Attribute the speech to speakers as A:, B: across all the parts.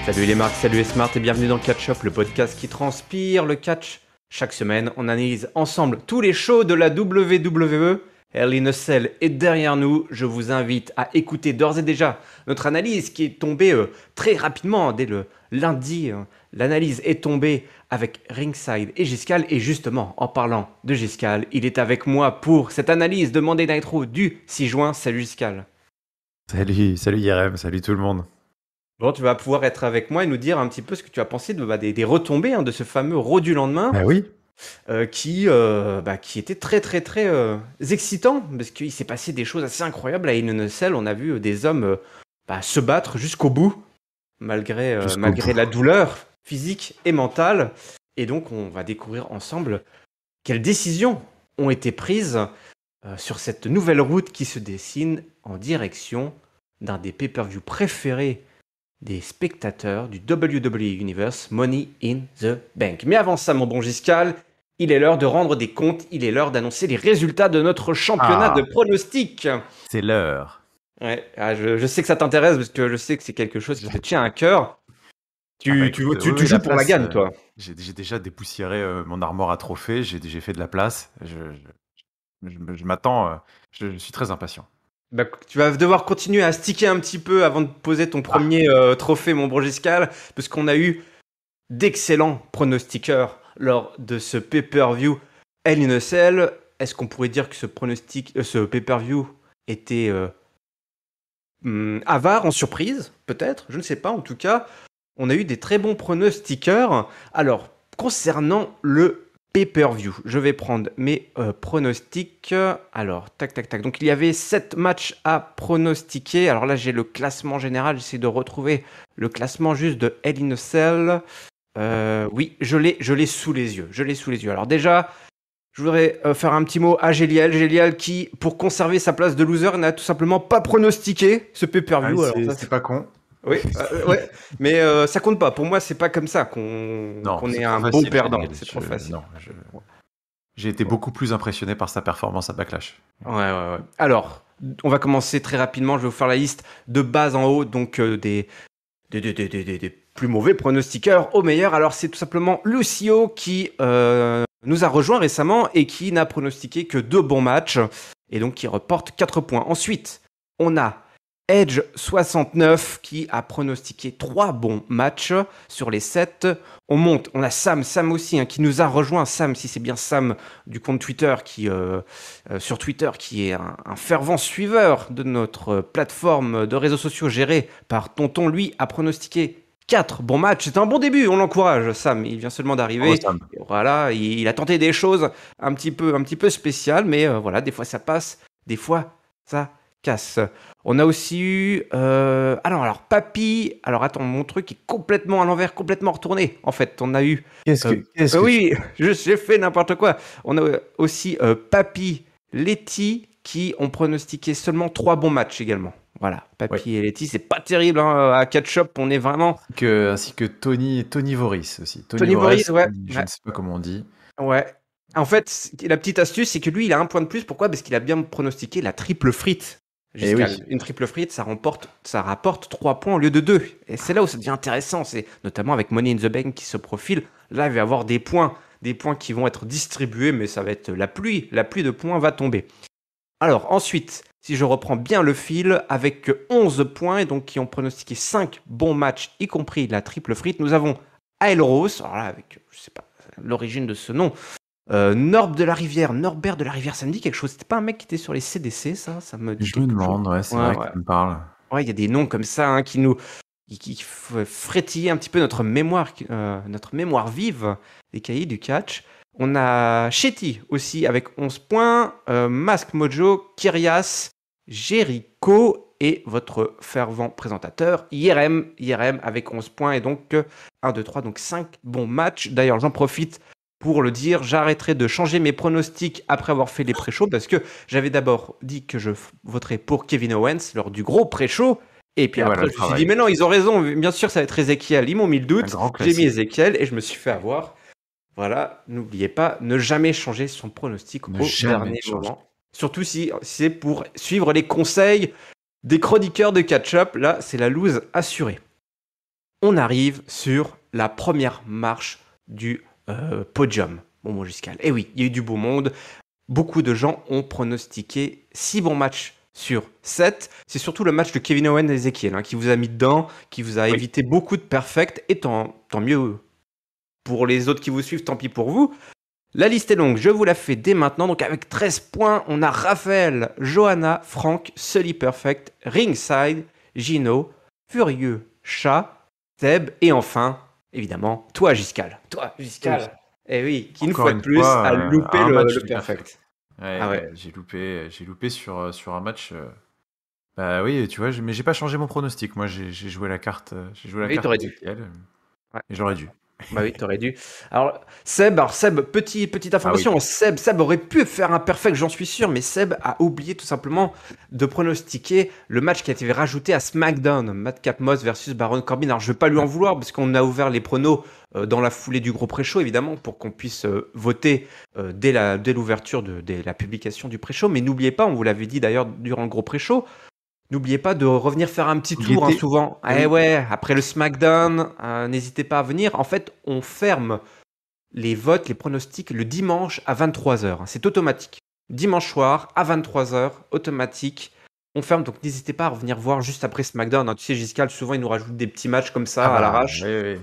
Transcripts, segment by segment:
A: Salut les marques, salut les smart et bienvenue dans le Catch Up, le podcast qui transpire le catch. Chaque semaine, on analyse ensemble tous les shows de la WWE. Hell in a Cell est derrière nous. Je vous invite à écouter d'ores et déjà notre analyse qui est tombée très rapidement dès le lundi. L'analyse est tombée avec Ringside et Giscal. Et justement, en parlant de Giscal, il est avec moi pour cette analyse de Monday Night Raw du 6 juin. Salut Giscal.
B: Salut Yerem, salut tout le monde.
A: Bon, tu vas pouvoir être avec moi et nous dire un petit peu ce que tu as pensé des retombées de ce fameux Raw du lendemain.
B: Bah oui.
A: Qui était très excitant parce qu'il s'est passé des choses assez incroyables à Hell in a Cell. On a vu des hommes se battre jusqu'au bout malgré la douleur physique et mentale. Et donc on va découvrir ensemble quelles décisions ont été prises sur cette nouvelle route qui se dessine en direction d'un des pay-per-view préférés des spectateurs du WWE Universe, Money in the Bank. Mais avant ça, mon bon Giscal, il est l'heure de rendre des comptes, il est l'heure d'annoncer les résultats de notre championnat de pronostics.
B: C'est l'heure.
A: Ouais, je sais que ça t'intéresse parce que je sais que c'est quelque chose qui te tient à cœur. Tu joues pour la gagne, toi.
B: J'ai déjà dépoussiéré mon armoire à trophées, j'ai fait de la place. Je m'attends, je suis très impatient.
A: Tu vas devoir continuer à sticker un petit peu avant de poser ton premier trophée, mon bon Giscal, parce qu'on a eu d'excellents pronostiqueurs lors de ce pay-per-view Hell in a Cell. Est-ce qu'on pourrait dire que ce pay-per-view était avare en surprise? Peut-être, je ne sais pas. En tout cas, on a eu des très bons pronostiqueurs. Alors, concernant le pay-per-view, je vais prendre mes pronostics. Alors, tac. Donc, il y avait 7 matchs à pronostiquer. Alors là, j'ai le classement général. J'essaie de retrouver le classement juste de Hell in a Cell. Oui, je l'ai sous les yeux. Alors déjà, je voudrais faire un petit mot à Géliel qui, pour conserver sa place de loser, n'a tout simplement pas pronostiqué ce pay-per-view.
B: C'est pas con.
A: Oui, ouais, mais ça compte pas. Pour moi, c'est pas comme ça qu'on est un bon perdant. C'est trop facile.
B: Non, j'ai été beaucoup plus impressionné par sa performance à Backlash.
A: Ouais. Alors, on va commencer très rapidement. Je vais vous faire la liste de bas en haut, donc des plus mauvais pronostiqueurs au meilleur. Alors, c'est tout simplement Lucio qui nous a rejoint récemment et qui n'a pronostiqué que 2 bons matchs et donc qui reporte 4 points. Ensuite, on a Edge69 qui a pronostiqué 3 bons matchs sur les 7. On a Sam aussi qui nous a rejoint. Sam, si c'est bien Sam du compte Twitter sur Twitter, qui est un fervent suiveur de notre plateforme de réseaux sociaux gérée par Tonton. Lui a pronostiqué 4 bons matchs. C'est un bon début, on l'encourage. Sam, il vient seulement d'arriver. Voilà, il a tenté des choses un petit peu spéciales, mais voilà, des fois ça passe, des fois ça casse. On a aussi eu... Alors, Papy... Alors, attends, mon truc est complètement à l'envers, complètement retourné, en fait. On a eu... Oui, j'ai fait n'importe quoi. On a aussi Papy, Letty, qui ont pronostiqué seulement 3 bons matchs également. Voilà, Papy et Letty, c'est pas terrible à catch-up, on est vraiment...
B: Ainsi que Tony Voris aussi.
A: Tony Voris, ouais.
B: Je ne sais pas comment on dit.
A: Ouais. En fait, la petite astuce, c'est que lui, il a un point de plus. Pourquoi ? Parce qu'il a bien pronostiqué la triple frite. Une triple frite, ça rapporte 3 points au lieu de 2. Et c'est là où ça devient intéressant. C'est notamment avec Money in the Bank qui se profile. Là, il va y avoir des points qui vont être distribués, mais ça va être la pluie de points va tomber. Alors ensuite, si je reprends bien le fil, avec 11 points, et donc qui ont pronostiqué 5 bons matchs, y compris la triple frite, nous avons Aelros, alors là, avec, je sais pas, l'origine de ce nom, Norbert de la Rivière, ça me dit quelque chose. C'était pas un mec qui était sur les CDC, ça me dit.
B: Je me demande, c'est vrai que ça me parle.
A: Ouais, il y a des noms comme ça qui nous frétillent un petit peu notre mémoire vive des cahiers du catch. On a Shetty aussi avec 11 points, Mask Mojo, Kyrias, Jericho et votre fervent présentateur Yerem avec 11 points et donc 1, 2, 3, donc 5 bons matchs. D'ailleurs, j'en profite pour le dire, j'arrêterai de changer mes pronostics après avoir fait les pré-shows parce que j'avais d'abord dit que je voterais pour Kevin Owens lors du gros pré-show. Et puis après, je me suis dit, mais non, ils ont raison, bien sûr, ça va être Ezekiel. Ils m'ont mis le doute, j'ai mis Ezekiel et je me suis fait avoir. Voilà, n'oubliez pas, ne jamais changer son pronostic au dernier moment. Surtout si c'est pour suivre les conseils des chroniqueurs de catch-up. Là, c'est la loose assurée. on arrive sur la première marche du podium. Bon, Giscal. Et oui, il y a eu du beau monde. Beaucoup de gens ont pronostiqué 6 bons matchs sur 7. C'est surtout le match de Kevin Owens et Ezekiel qui vous a mis dedans, qui vous a évité beaucoup de perfect. Et tant mieux pour les autres qui vous suivent, tant pis pour vous. La liste est longue, je vous la fais dès maintenant. Donc avec 13 points, on a Raphaël, Johanna, Franck, Sully Perfect, Ringside, Gino, Furieux, Chat, Seb et enfin, évidemment, toi Giscal.
B: Oui.
A: Eh oui, qui une
B: Encore
A: fois de plus a loupé
B: un match
A: le
B: du
A: perfect.
B: Ouais,
A: Ah ouais.
B: ouais, j'ai loupé sur un match. Bah oui, tu vois, mais j'ai pas changé mon pronostic. Moi, j'ai joué la carte,
A: Oui, t'aurais dû.
B: Ezekiel,
A: Ouais.
B: et j'aurais dû.
A: Bah oui, t'aurais dû. Alors Seb, petite
B: Ah oui.
A: information, Seb aurait pu faire un perfect, j'en suis sûr, mais Seb a oublié tout simplement de pronostiquer le match qui a été rajouté à SmackDown, Madcap Moss versus Baron Corbin. Alors je vais pas lui en vouloir parce qu'on a ouvert les pronos dans la foulée du gros pré-show évidemment pour qu'on puisse voter dès l'ouverture dès la publication du pré-show. Mais n'oubliez pas, on vous l'avait dit d'ailleurs durant le gros pré-show. N'oubliez pas de revenir faire un petit
B: Il
A: tour
B: était.
A: souvent.
B: Eh oui.
A: Ouais, après le SmackDown, n'hésitez pas à venir. En fait, on ferme les votes, les pronostics le dimanche à 23h. C'est automatique. Dimanche soir à 23h, automatique. On ferme, donc n'hésitez pas à revenir voir juste après SmackDown. Tu sais, Giscal, souvent, il nous rajoute des petits matchs comme
B: Ah
A: ça à
B: bah,
A: l'arrache.
B: oui, oui.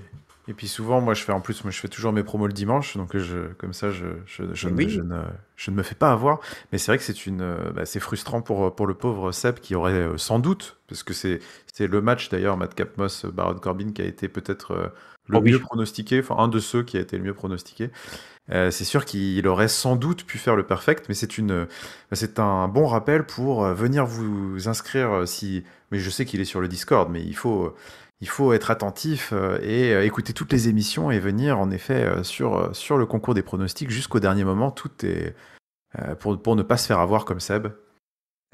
B: Et puis souvent, moi, je fais toujours mes promos le dimanche, donc comme ça,
A: Oui.
B: je ne me fais pas avoir. Mais c'est vrai que c'est frustrant pour le pauvre Seb qui aurait sans doute, parce que c'est le match d'ailleurs, Madcap Moss, Baron Corbin, qui a été peut-être le
A: Oh oui.
B: mieux pronostiqué, enfin un de ceux qui a été le mieux pronostiqué. C'est sûr qu'il aurait sans doute pu faire le perfect, mais c'est un bon rappel pour venir vous inscrire mais je sais qu'il est sur le Discord, mais il faut être attentif et écouter toutes les émissions et venir en effet sur le concours des pronostics jusqu'au dernier moment. Tout est pour ne pas se faire avoir comme Seb.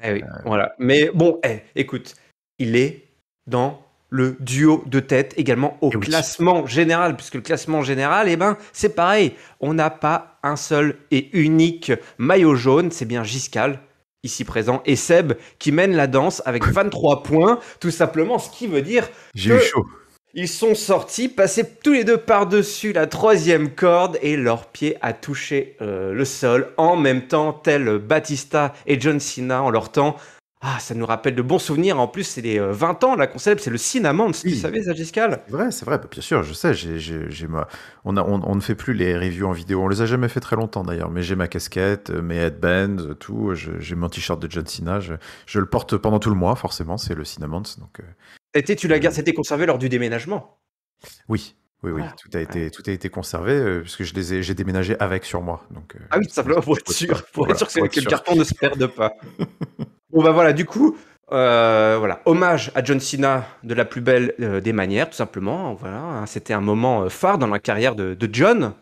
A: Eh oui, voilà. Mais bon, écoute, il est dans le duo de tête également au
B: Et oui.
A: classement général, puisque le classement général, c'est pareil. On n'a pas un seul et unique maillot jaune, c'est bien Giscal, ici présent, et Seb qui mène la danse avec 23 points, tout simplement, ce qui veut dire
B: J'ai eu chaud.
A: ils sont sortis, passés tous les deux par-dessus la 3e corde et leur pied a touché le sol en même temps, tel Batista et John Cena en leur temps. Ah, ça nous rappelle de bons souvenirs. En plus, c'est les 20 ans, la célèbre, c'est le Cinnamon. Tu savais ça, Giscal?
B: C'est vrai, bah, bien sûr, je sais. On ne fait plus les reviews en vidéo. On les a jamais fait très longtemps d'ailleurs. Mais j'ai ma casquette, mes headbands, tout. J'ai mon t-shirt de John Cena. Je le porte pendant tout le mois, forcément. C'est le Cinnamon. Donc,
A: C'était conservé lors du déménagement.
B: oui.
A: Voilà.
B: Tout a été conservé puisque j'ai déménagé avec sur moi. Donc,
A: Ah oui, tout simplement pour être sûr, que le carton ne se perde pas. Bon bah voilà, du coup, voilà, hommage à John Cena de la plus belle des manières, tout simplement. Voilà, hein, c'était un moment phare dans la carrière de John,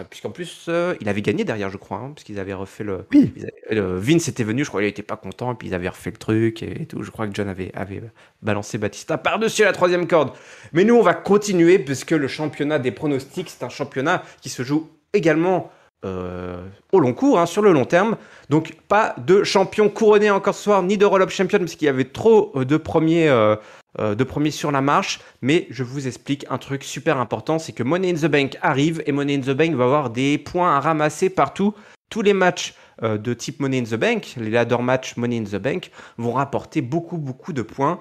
A: puisqu'en plus il avait gagné derrière, je crois, puisqu'ils avaient refait le.
B: Oui.
A: Vince était venu, je crois, il était pas content, et puis ils avaient refait le truc et tout. Je crois que John avait balancé Batista par-dessus la 3e corde. Mais nous, on va continuer, puisque le championnat des pronostics, c'est un championnat qui se joue également au long cours, sur le long terme. Donc pas de champion couronné encore ce soir, ni de roll-up champion, parce qu'il y avait trop de premiers sur la marche. Mais je vous explique un truc super important, c'est que Money in the Bank arrive, et Money in the Bank va avoir des points à ramasser partout. Tous les matchs de type Money in the Bank, les ladder match Money in the Bank, vont rapporter beaucoup de points.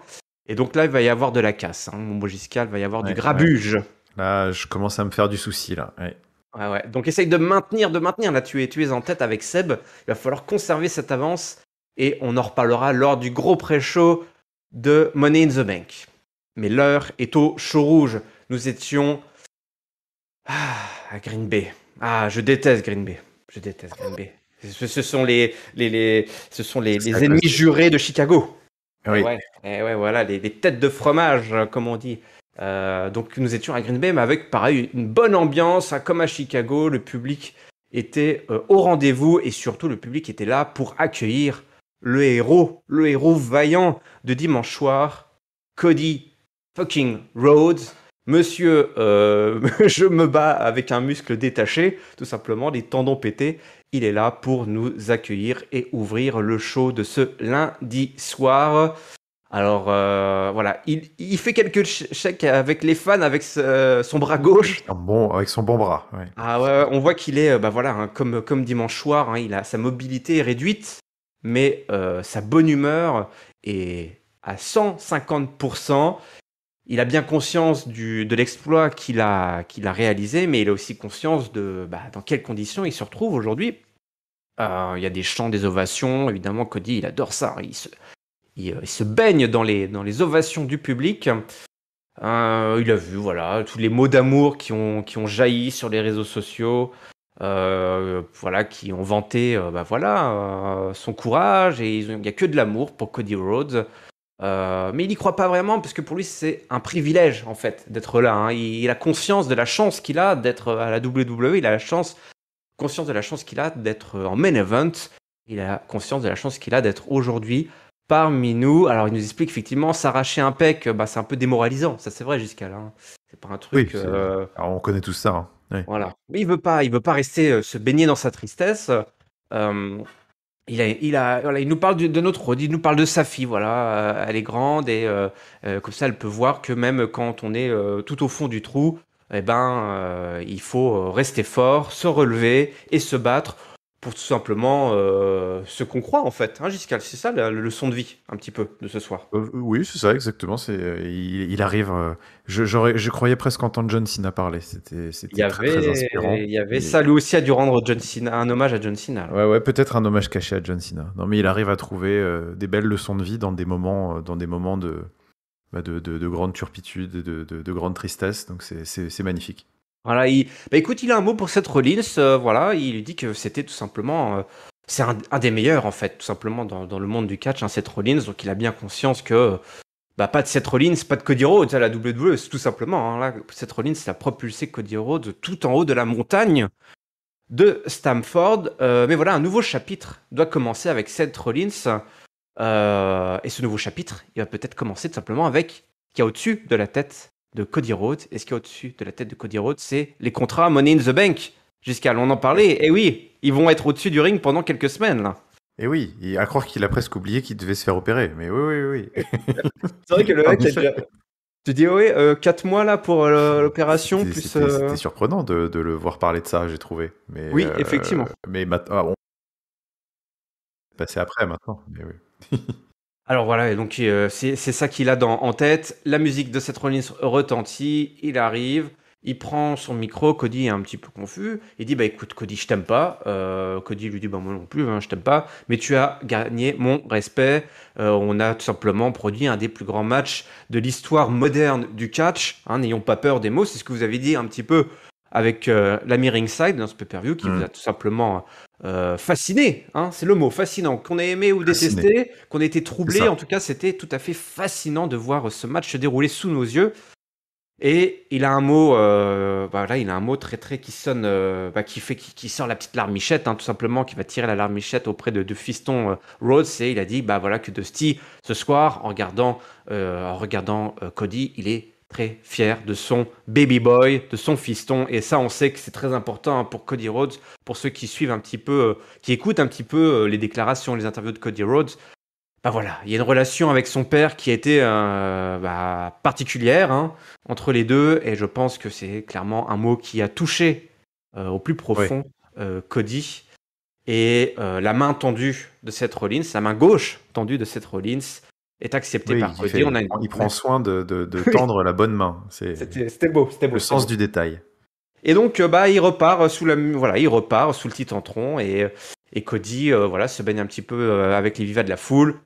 A: Et donc là, il va y avoir de la casse. Mon beau Giscal, il va y avoir du grabuge.
B: Ouais. Là, je commence à me faire du souci, là. Ouais.
A: Ouais. Donc essaye de maintenir. Là, tu es en tête avec Seb. Il va falloir conserver cette avance et on en reparlera lors du gros pré-show de Money in the Bank. Mais l'heure est au show rouge. Nous étions à Green Bay. Ah, je déteste Green Bay. Ce sont les ennemis jurés de Chicago.
B: Oui.
A: Ouais, voilà, les têtes de fromage, comme on dit. Donc nous étions à Green Bay, mais avec pareil une bonne ambiance, comme à Chicago. Le public était au rendez-vous et surtout le public était là pour accueillir le héros vaillant de dimanche soir, Cody fucking Rhodes. Monsieur, je me bats avec un muscle détaché, tout simplement, les tendons pétés. Il est là pour nous accueillir et ouvrir le show de ce lundi soir. Alors voilà, il fait quelques chèques avec les fans avec son bras gauche.
B: Avec son bon bras. Ouais.
A: Ah ouais, ouais, on voit qu'il est, bah voilà, hein, comme dimanche soir, hein, sa mobilité est réduite, mais sa bonne humeur est à 150%. Il a bien conscience de l'exploit qu'il a réalisé, mais il a aussi conscience de dans quelles conditions il se retrouve aujourd'hui. Il y a des chants, des ovations, évidemment, Cody, il adore ça. Il se baigne dans les ovations du public. Il a vu voilà, tous les mots d'amour qui ont jailli sur les réseaux sociaux, voilà, qui ont vanté son courage, et il n'y a que de l'amour pour Cody Rhodes. Mais il n'y croit pas vraiment, parce que pour lui, c'est un privilège, en fait, d'être là. Hein. Il a conscience de la chance qu'il a d'être à la WWE, il a conscience de la chance qu'il a d'être en main event, il a conscience de la chance qu'il a d'être aujourd'hui parmi nous. Alors, il nous explique effectivement, s'arracher un pec, c'est un peu démoralisant. Ça, c'est vrai, jusqu'à là. Hein. C'est pas un truc.
B: Oui, alors, on connaît tout ça. Hein. Ouais.
A: Voilà. Mais il veut pas rester se baigner dans sa tristesse. Euh, voilà, il nous parle de notre Rhodes, il nous parle de sa fille. Voilà, elle est grande et comme ça, elle peut voir que même quand on est tout au fond du trou, il faut rester fort, se relever et se battre pour tout simplement ce qu'on croit en fait. Hein, Giscal, c'est ça la leçon de vie un petit peu de ce soir.
B: Oui, c'est ça, exactement. Il arrive. Je croyais presque entendre John Cena parler. C'était très, très inspirant.
A: Il y avait ça, lui aussi a dû rendre John Cena, un hommage à John Cena.
B: Ouais, peut-être un hommage caché à John Cena. Non, mais il arrive à trouver des belles leçons de vie dans des moments de grande turpitude, de grande tristesse. Donc c'est magnifique.
A: Voilà, écoute, il a un mot pour Seth Rollins. Voilà, il lui dit que c'était tout simplement, c'est un des meilleurs en fait, tout simplement dans le monde du catch, hein, Seth Rollins. Donc il a bien conscience que pas de Seth Rollins, pas de Cody Rhodes à la WWE, c'est tout simplement. Hein, là, Seth Rollins a propulsé Cody Rhodes tout en haut de la montagne de Stamford. Mais voilà, un nouveau chapitre doit commencer avec Seth Rollins. Et ce nouveau chapitre, il va peut-être commencer tout simplement avec ce qu'il y a au-dessus de la tête de Cody Rhodes. Et ce qu'il y a au-dessus de la tête de Cody Rhodes, c'est les contrats Money in the Bank. Jusqu'à on en parlait. Et oui, ils vont être au-dessus du ring pendant quelques semaines. Là.
B: Et oui, à croire qu'il a presque oublié qu'il devait se faire opérer. Mais oui.
A: C'est vrai que le mec a déjà... Tu dis, oui, 4 mois là pour l'opération.
B: C'était surprenant de le voir parler de ça, j'ai trouvé. Mais,
A: oui, effectivement.
B: Mais maintenant, on passer après maintenant. Mais oui.
A: Alors voilà, et donc c'est ça qu'il a en tête. La musique de Seth Rollins retentit, il arrive, il prend son micro, Cody est un petit peu confus, il dit écoute Cody, je t'aime pas. Cody lui dit moi non plus, hein, je t'aime pas, mais tu as gagné mon respect. On a tout simplement produit un des plus grands matchs de l'histoire moderne du catch. Hein, n'ayons pas peur des mots, c'est ce que vous avez dit un petit peu avec l'ami Ringside dans ce pay-per-view qui vous a tout simplement fasciné, hein, c'est le mot, fascinant, qu'on ait aimé ou détesté, qu'on ait été troublé, en tout cas c'était tout à fait fascinant de voir ce match se dérouler sous nos yeux. Et il a un mot, il a un mot très très qui sonne, qui sort la petite larmichette, hein, tout simplement, qui va tirer la larmichette auprès de fiston Rhodes. Et il a dit, que Dusty ce soir, en regardant Cody, il est très fier de son baby boy, de son fiston, et ça on sait que c'est très important, hein, pour Cody Rhodes, pour ceux qui suivent un petit peu, qui écoutent un petit peu les déclarations, les interviews de Cody Rhodes. Il y a une relation avec son père qui a été particulière, hein, entre les deux, et je pense que c'est clairement un mot qui a touché au plus profond Cody. Et la main tendue de Seth Rollins, la main gauche tendue de Seth Rollins, est accepté par Cody.
B: Il prend soin de tendre la bonne main.
A: C'était beau.
B: Le sens du détail.
A: Et donc, il repart sous le titantron et Cody, se baigne un petit peu avec les vivas de la foule.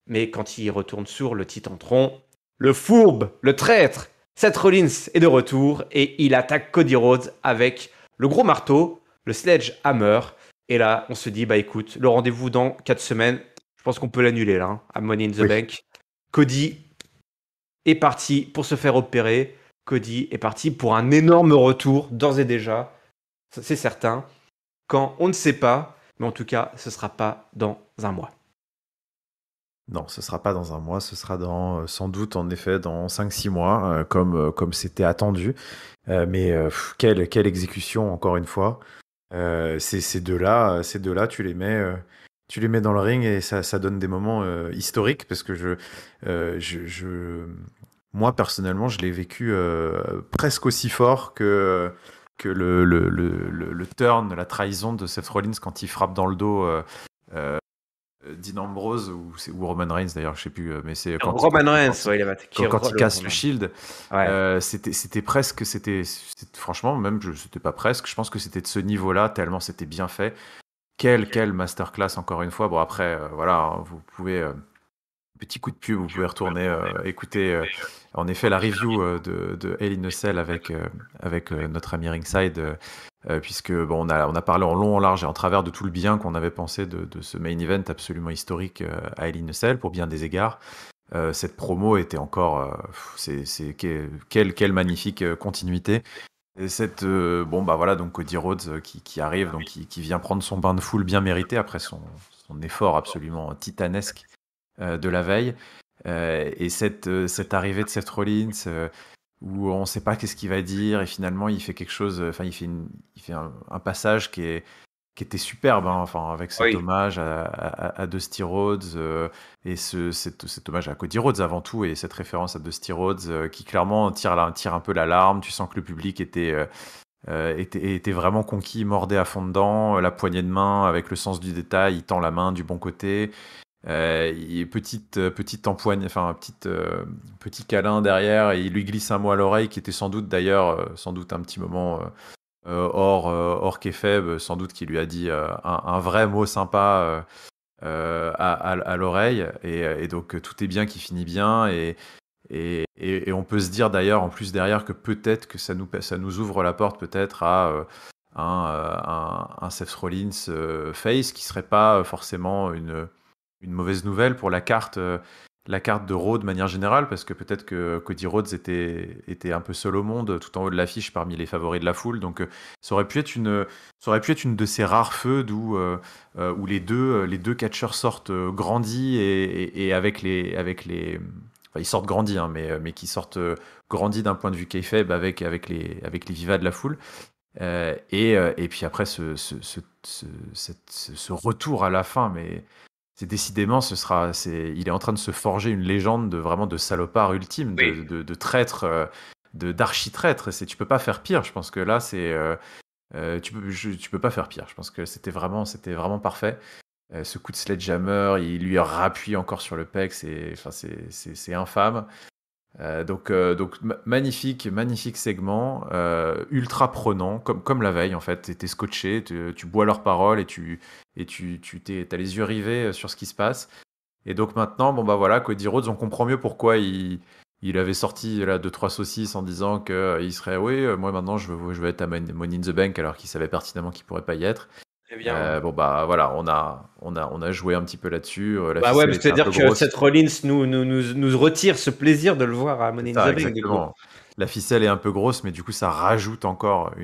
A: Mais quand il retourne sur le titantron, le fourbe, le traître, Seth Rollins est de retour et il attaque Cody Rhodes avec le gros marteau, le sledgehammer. Et là, on se dit, écoute, le rendez-vous dans 4 semaines, je pense qu'on peut l'annuler là, hein, à Money in the Bank. Cody est parti pour se faire opérer. Cody est parti pour un énorme retour, d'ores et déjà. C'est certain. Quand on ne sait pas, mais en tout cas, ce ne sera pas dans un mois.
B: Non, ce ne sera pas dans un mois, ce sera sans doute en effet dans 5-6 mois, comme c'était attendu. Mais quelle exécution, encore une fois. Ces deux-là, tu les mets Tu les mets dans le ring et ça donne des moments historiques parce que moi personnellement, je l'ai vécu presque aussi fort que le turn, la trahison de Seth Rollins quand il frappe dans le dos euh, Dean Ambrose ou Roman Reigns d'ailleurs, je sais plus, mais c'est
A: Roman Reigns, ouais, il avait attaqué
B: quand il casse le
A: Roman.
B: Shield.
A: Ouais.
B: C'était presque, franchement, même, c'était pas presque, je pense que c'était de ce niveau-là, tellement c'était bien fait. Quelle masterclass, encore une fois. Bon, après, voilà, hein, vous pouvez, petit coup de pub, vous pouvez retourner écouter, en effet, la review de Hell in a Cell avec notre ami Ringside, puisque bon, on a parlé en long, en large et en travers de tout le bien qu'on avait pensé de ce main event absolument historique à Hell in a Cell, pour bien des égards. Cette promo était encore, quelle magnifique continuité. Et bon bah voilà, donc Cody Rhodes qui arrive, donc qui vient prendre son bain de foule bien mérité après son effort absolument titanesque de la veille. Et cette arrivée de Seth Rollins où on ne sait pas qu'est-ce qu'il va dire et finalement il fait quelque chose, enfin il fait un passage qui était superbe, hein, enfin, avec cet
A: Oui.
B: hommage à Dusty Rhodes et cet hommage à Cody Rhodes avant tout et cette référence à Dusty Rhodes qui clairement tire un peu l'alarme. Tu sens que le public était vraiment conquis, mordait à fond dedans, la poignée de main avec le sens du détail, il tend la main du bon côté. Petite empoigne, enfin petit câlin derrière et il lui glisse un mot à l'oreille qui était sans doute d'ailleurs sans doute un petit moment hors kayfabe, sans doute qu'il lui a dit un vrai mot sympa à l'oreille et donc tout est bien qui finit bien et on peut se dire d'ailleurs en plus derrière que peut-être que ça nous ouvre la porte peut-être à un Seth Rollins face qui serait pas forcément une mauvaise nouvelle pour la carte de Raw de manière générale, parce que peut-être que Cody Rhodes était un peu seul au monde, tout en haut de l'affiche parmi les favoris de la foule. Donc ça aurait pu être une de ces rares feuds où les deux catcheurs sortent grandis et enfin, ils sortent grandis, hein, mais qui sortent grandis d'un point de vue kayfabe avec les vivas de la foule. Et puis après ce retour à la fin, mais c'est décidément, il est en train de se forger une légende vraiment de salopard ultime,
A: Oui.
B: de traître, d'archi-traître. Tu peux pas faire pire. Je pense que là, tu peux pas faire pire. Je pense que c'était vraiment parfait. Ce coup de sledgehammer, il lui rappuie encore sur le pec. C'est infâme. Donc magnifique segment, ultra prenant, comme la veille en fait. T'es scotché, tu bois leurs paroles et t'as les yeux rivés sur ce qui se passe. Et donc maintenant, bon bah voilà, Cody Rhodes, on comprend mieux pourquoi il avait sorti là 2-3 saucisses en disant que il serait oui, moi maintenant je veux être à Money in the Bank alors qu'il savait pertinemment qu'il pourrait pas y être.
A: Très bien.
B: Bon bah voilà, on a joué un petit peu là-dessus. La
A: Bah ouais,
B: ficelle
A: parce que
B: était un
A: c'est-à-dire
B: peu
A: que
B: grosse.
A: Seth Rollins nous retire ce plaisir de le voir à
B: C'est
A: Money in
B: ça,
A: the Bank, du coup.
B: exactement. La ficelle est un peu grosse, mais du coup, ça rajoute encore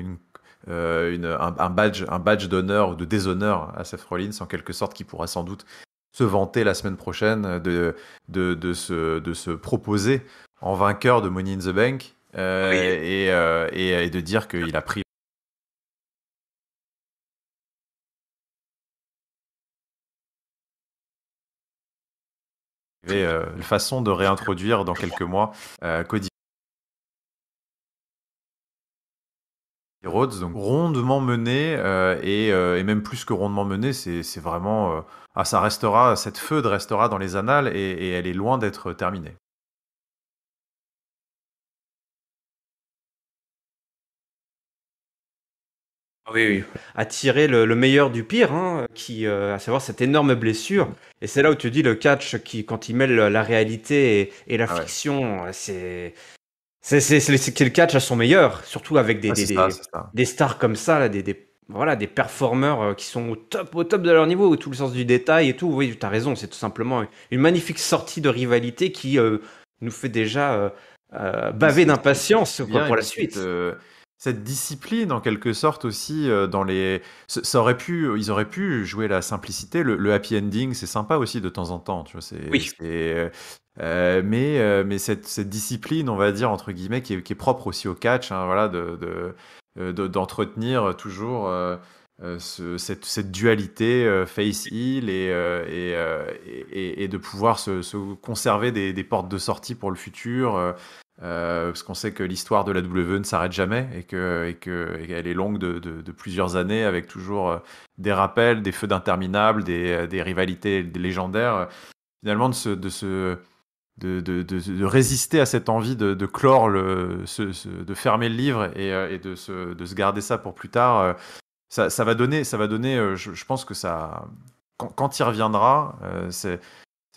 B: un badge d'honneur ou de déshonneur à Seth Rollins, en quelque sorte, qui pourra sans doute se vanter la semaine prochaine de se proposer en vainqueur de Money in the Bank
A: Oui.
B: et de dire qu'il a pris une façon de réintroduire dans quelques mois Cody Rhodes, donc rondement mené et même plus que rondement mené, c'est vraiment cette feud restera dans les annales et elle est loin d'être terminée.
A: Oui, oui. À tirer le meilleur du pire, hein, à savoir cette énorme blessure. Et c'est là où tu dis le catch quand il mêle la réalité et la
B: Ah ouais.
A: fiction, c'est que le catch à son meilleur, surtout avec
B: Ah, c'est ça, c'est ça.
A: des stars comme ça, là, voilà, des performeurs qui sont au top de leur niveau, tout le sens du détail et tout. Oui, tu as raison, c'est tout simplement une magnifique sortie de rivalité qui nous fait déjà
B: Mais
A: baver d'impatience quoi,
B: bien, et
A: pour la
B: puis
A: suite.
B: cette discipline, en quelque sorte aussi, ils auraient pu jouer la simplicité. Le happy ending, c'est sympa aussi de temps en temps, tu vois.
A: Oui.
B: Mais cette discipline, on va dire entre guillemets, qui est propre aussi au catch, hein, voilà, d'entretenir toujours cette dualité face-heel et de pouvoir se conserver des portes de sortie pour le futur. Parce qu'on sait que l'histoire de la WWE ne s'arrête jamais et qu'elle est longue de plusieurs années avec toujours des rappels, des feux d'interminables, des rivalités légendaires. Finalement, de résister à cette envie de clore, de fermer le livre et de se garder ça pour plus tard. Ça va donner, je pense que ça, quand il reviendra,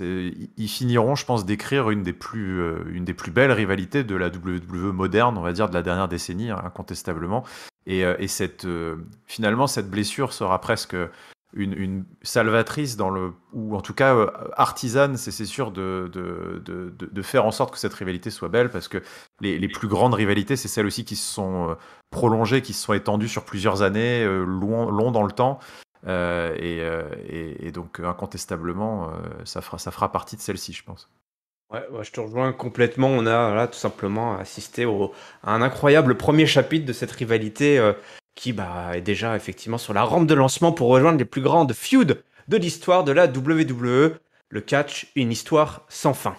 B: ils finiront, je pense, d'écrire une des plus belles rivalités de la WWE moderne, on va dire, de la dernière décennie, hein, incontestablement. Et finalement, cette blessure sera presque une salvatrice ou en tout cas artisane, c'est sûr, de faire en sorte que cette rivalité soit belle, parce que les plus grandes rivalités, c'est celles aussi qui se sont prolongées, qui se sont étendues sur plusieurs années, long dans le temps. Et donc incontestablement, ça fera partie de celle-ci, je pense.
A: Ouais, je te rejoins complètement. On a là tout simplement assisté à un incroyable premier chapitre de cette rivalité qui est déjà effectivement sur la rampe de lancement pour rejoindre les plus grandes feuds de l'histoire de la WWE. Le catch, une histoire sans fin.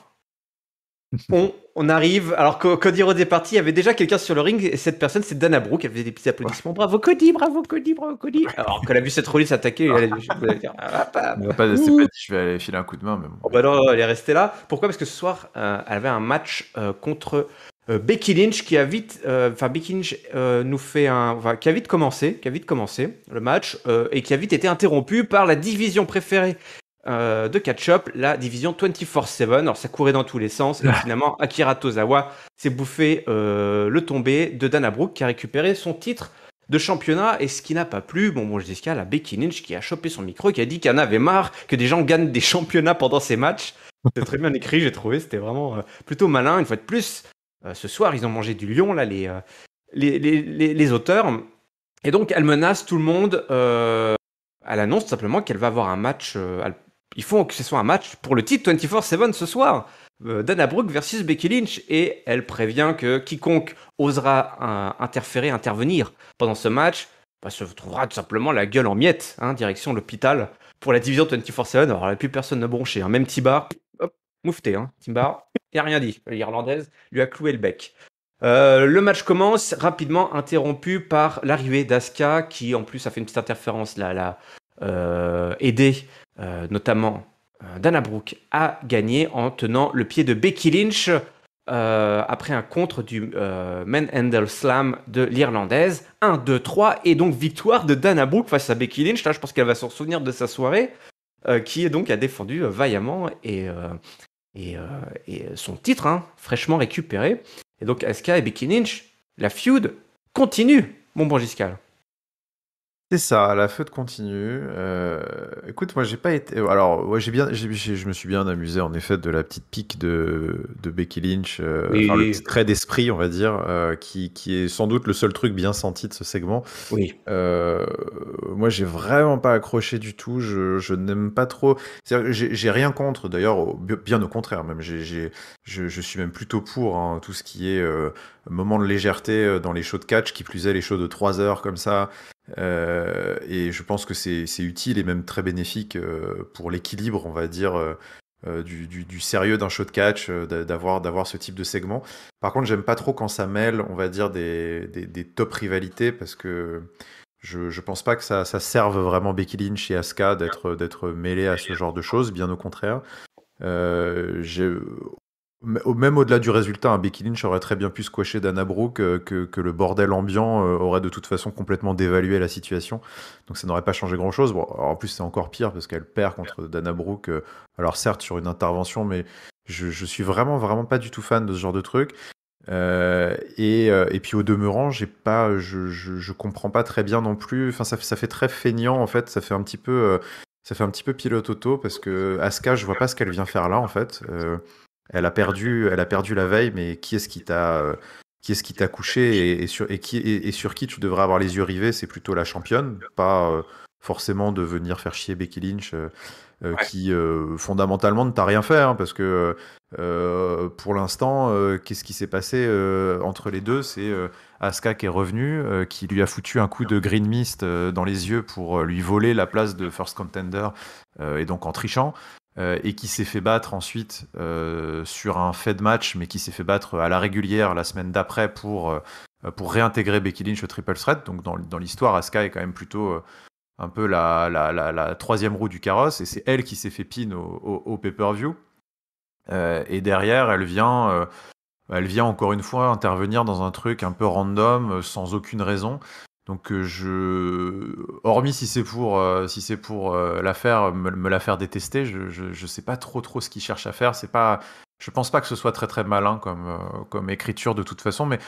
A: On arrive, alors que Cody Rhodes est parti, il y avait déjà quelqu'un sur le ring, et cette personne, c'est Dana Brooke, elle faisait des petits applaudissements. Bravo Cody, bravo Cody, bravo Cody. Alors qu'elle a vu cette release s'attaquer, elle a dit,
B: c'est pas dit, je vais aller filer un coup de main. Mais bon.
A: Oh bah non, elle est restée là. Pourquoi? Parce que ce soir, elle avait un match contre Becky Lynch qui a vite, Becky Lynch nous fait qui a vite commencé le match et qui a vite été interrompu par la division préférée de catch-up, la division 24/7. Alors ça courait dans tous les sens et finalement Akira Tozawa s'est bouffé le tombé de Dana Brooke qui a récupéré son titre de championnat. Et ce qui n'a pas plu, jusqu'à la Becky Lynch qui a chopé son micro et qui a dit qu'elle en avait marre que des gens gagnent des championnats pendant ces matchs. C'était très bien écrit, j'ai trouvé, c'était vraiment plutôt malin. Une fois de plus, ce soir ils ont mangé du lion là, les auteurs, et donc elle menace tout le monde. Elle annonce tout simplement qu'elle va avoir un match. Il faut que ce soit un match pour le titre 24/7 ce soir. Dana Brooke versus Becky Lynch, et elle prévient que quiconque osera intervenir pendant ce match se trouvera tout simplement la gueule en miettes, direction l'hôpital pour la division 24/7. Alors là, plus personne ne bronchait, même T-Bar, hop, moufté, T-Bar, il n'a rien dit. L'Irlandaise lui a cloué le bec. Le match commence rapidement, interrompu par l'arrivée d'Asuka, qui en plus a fait une petite interférence là, aidé notamment Dana Brooke à gagner en tenant le pied de Becky Lynch après un contre du Manhandle Slam de l'Irlandaise. 1, 2, 3, et donc victoire de Dana Brooke face à Becky Lynch. Là, je pense qu'elle va se souvenir de sa soirée, qui donc a défendu vaillamment et son titre fraîchement récupéré. Et donc Asuka et Becky Lynch, la feud continue, mon bon Giscal.
B: C'est ça, la feud continue. Écoute, moi j'ai pas été. Alors, ouais, je me suis bien amusé en effet de la petite pique de Becky Lynch,
A: Oui.
B: le petit trait d'esprit, on va dire, qui est sans doute le seul truc bien senti de ce segment.
A: Oui.
B: Moi, j'ai vraiment pas accroché du tout. Je n'aime pas trop. J'ai rien contre, d'ailleurs, bien au contraire, même. Je suis même plutôt pour tout ce qui est moment de légèreté dans les shows de catch, qui plus est les shows de 3 heures comme ça. Et je pense que c'est utile et même très bénéfique pour l'équilibre, on va dire, du sérieux d'un show de catch, d'avoir ce type de segment. Par contre, j'aime pas trop quand ça mêle, on va dire, des top rivalités, parce que je pense pas que ça serve vraiment Becky Lynch et Asuka d'être mêlés à ce genre de choses, bien au contraire. Même au-delà du résultat, Becky Lynch aurait très bien pu squasher Dana Brooke, que le bordel ambiant aurait de toute façon complètement dévalué la situation. Donc ça n'aurait pas changé grand-chose. Bon, alors en plus, c'est encore pire parce qu'elle perd contre Dana Brooke. Alors certes, sur une intervention, mais je suis vraiment pas du tout fan de ce genre de truc. Et puis au demeurant, je comprends pas très bien non plus. Enfin, ça fait très feignant en fait. Ça fait un petit peu pilote auto, parce que Asuka, je vois pas ce qu'elle vient faire là en fait. Elle a perdu la veille, mais qui est-ce qui t'a couché, et sur qui tu devrais avoir les yeux rivés? C'est plutôt la championne, pas forcément de venir faire chier Becky Lynch, qui fondamentalement ne t'a rien fait, parce que pour l'instant, qu'est-ce qui s'est passé entre les deux? C'est Asuka qui est revenue, qui lui a foutu un coup de green mist dans les yeux pour lui voler la place de first contender, et donc en trichant, et qui s'est fait battre ensuite sur un fait de match, mais qui s'est fait battre à la régulière la semaine d'après pour réintégrer Becky Lynch au triple threat. Donc dans l'histoire, Asuka est quand même plutôt un peu la troisième roue du carrosse, et c'est elle qui s'est fait pin au pay-per-view. Et derrière, elle vient encore une fois intervenir dans un truc un peu random, sans aucune raison. Donc hormis si c'est pour la faire, me la faire détester, je sais pas trop ce qu'ils cherchent à faire. Je pense pas que ce soit très très malin comme écriture de toute façon, mais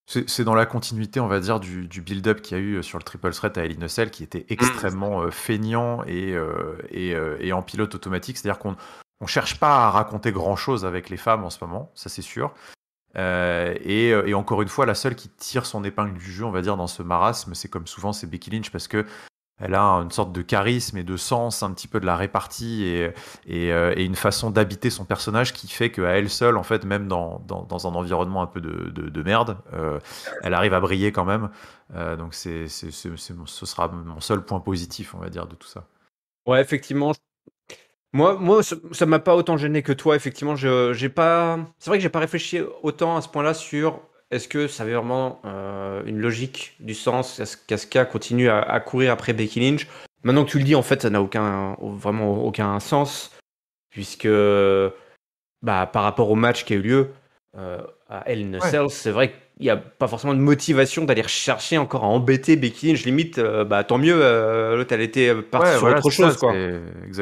B: c'est dans la continuité, on va dire, du build-up qu'il y a eu sur le triple threat à Hell in a Cell, qui était extrêmement feignant et en pilote automatique. C'est-à-dire qu'on cherche pas à raconter grand-chose avec les femmes en ce moment, ça c'est sûr. Et encore une fois, la seule qui tire son épingle du jeu, on va dire, dans ce marasme, c'est comme souvent, c'est Becky Lynch, parce que elle a une sorte de charisme et de sens un petit peu de la répartie et une façon d'habiter son personnage qui fait qu'à elle seule, en fait, même dans un environnement un peu de merde, elle arrive à briller quand même. Donc ce sera mon seul point positif, on va dire, de tout ça.
A: Ouais, effectivement. Moi, ça m'a pas autant gêné que toi. Effectivement, j'ai pas. C'est vrai que j'ai pas réfléchi autant à ce point-là sur est-ce que ça avait vraiment une logique, du sens, est-ce qu'Asuka continue à courir après Becky Lynch. Maintenant que tu le dis, en fait, ça n'a vraiment aucun sens, puisque par rapport au match qui a eu lieu à Hell in a Cell, c'est vrai qu'il n'y a pas forcément de motivation d'aller chercher encore à embêter Becky Lynch. Limite, tant mieux, l'autre elle était partie sur autre chose, quoi.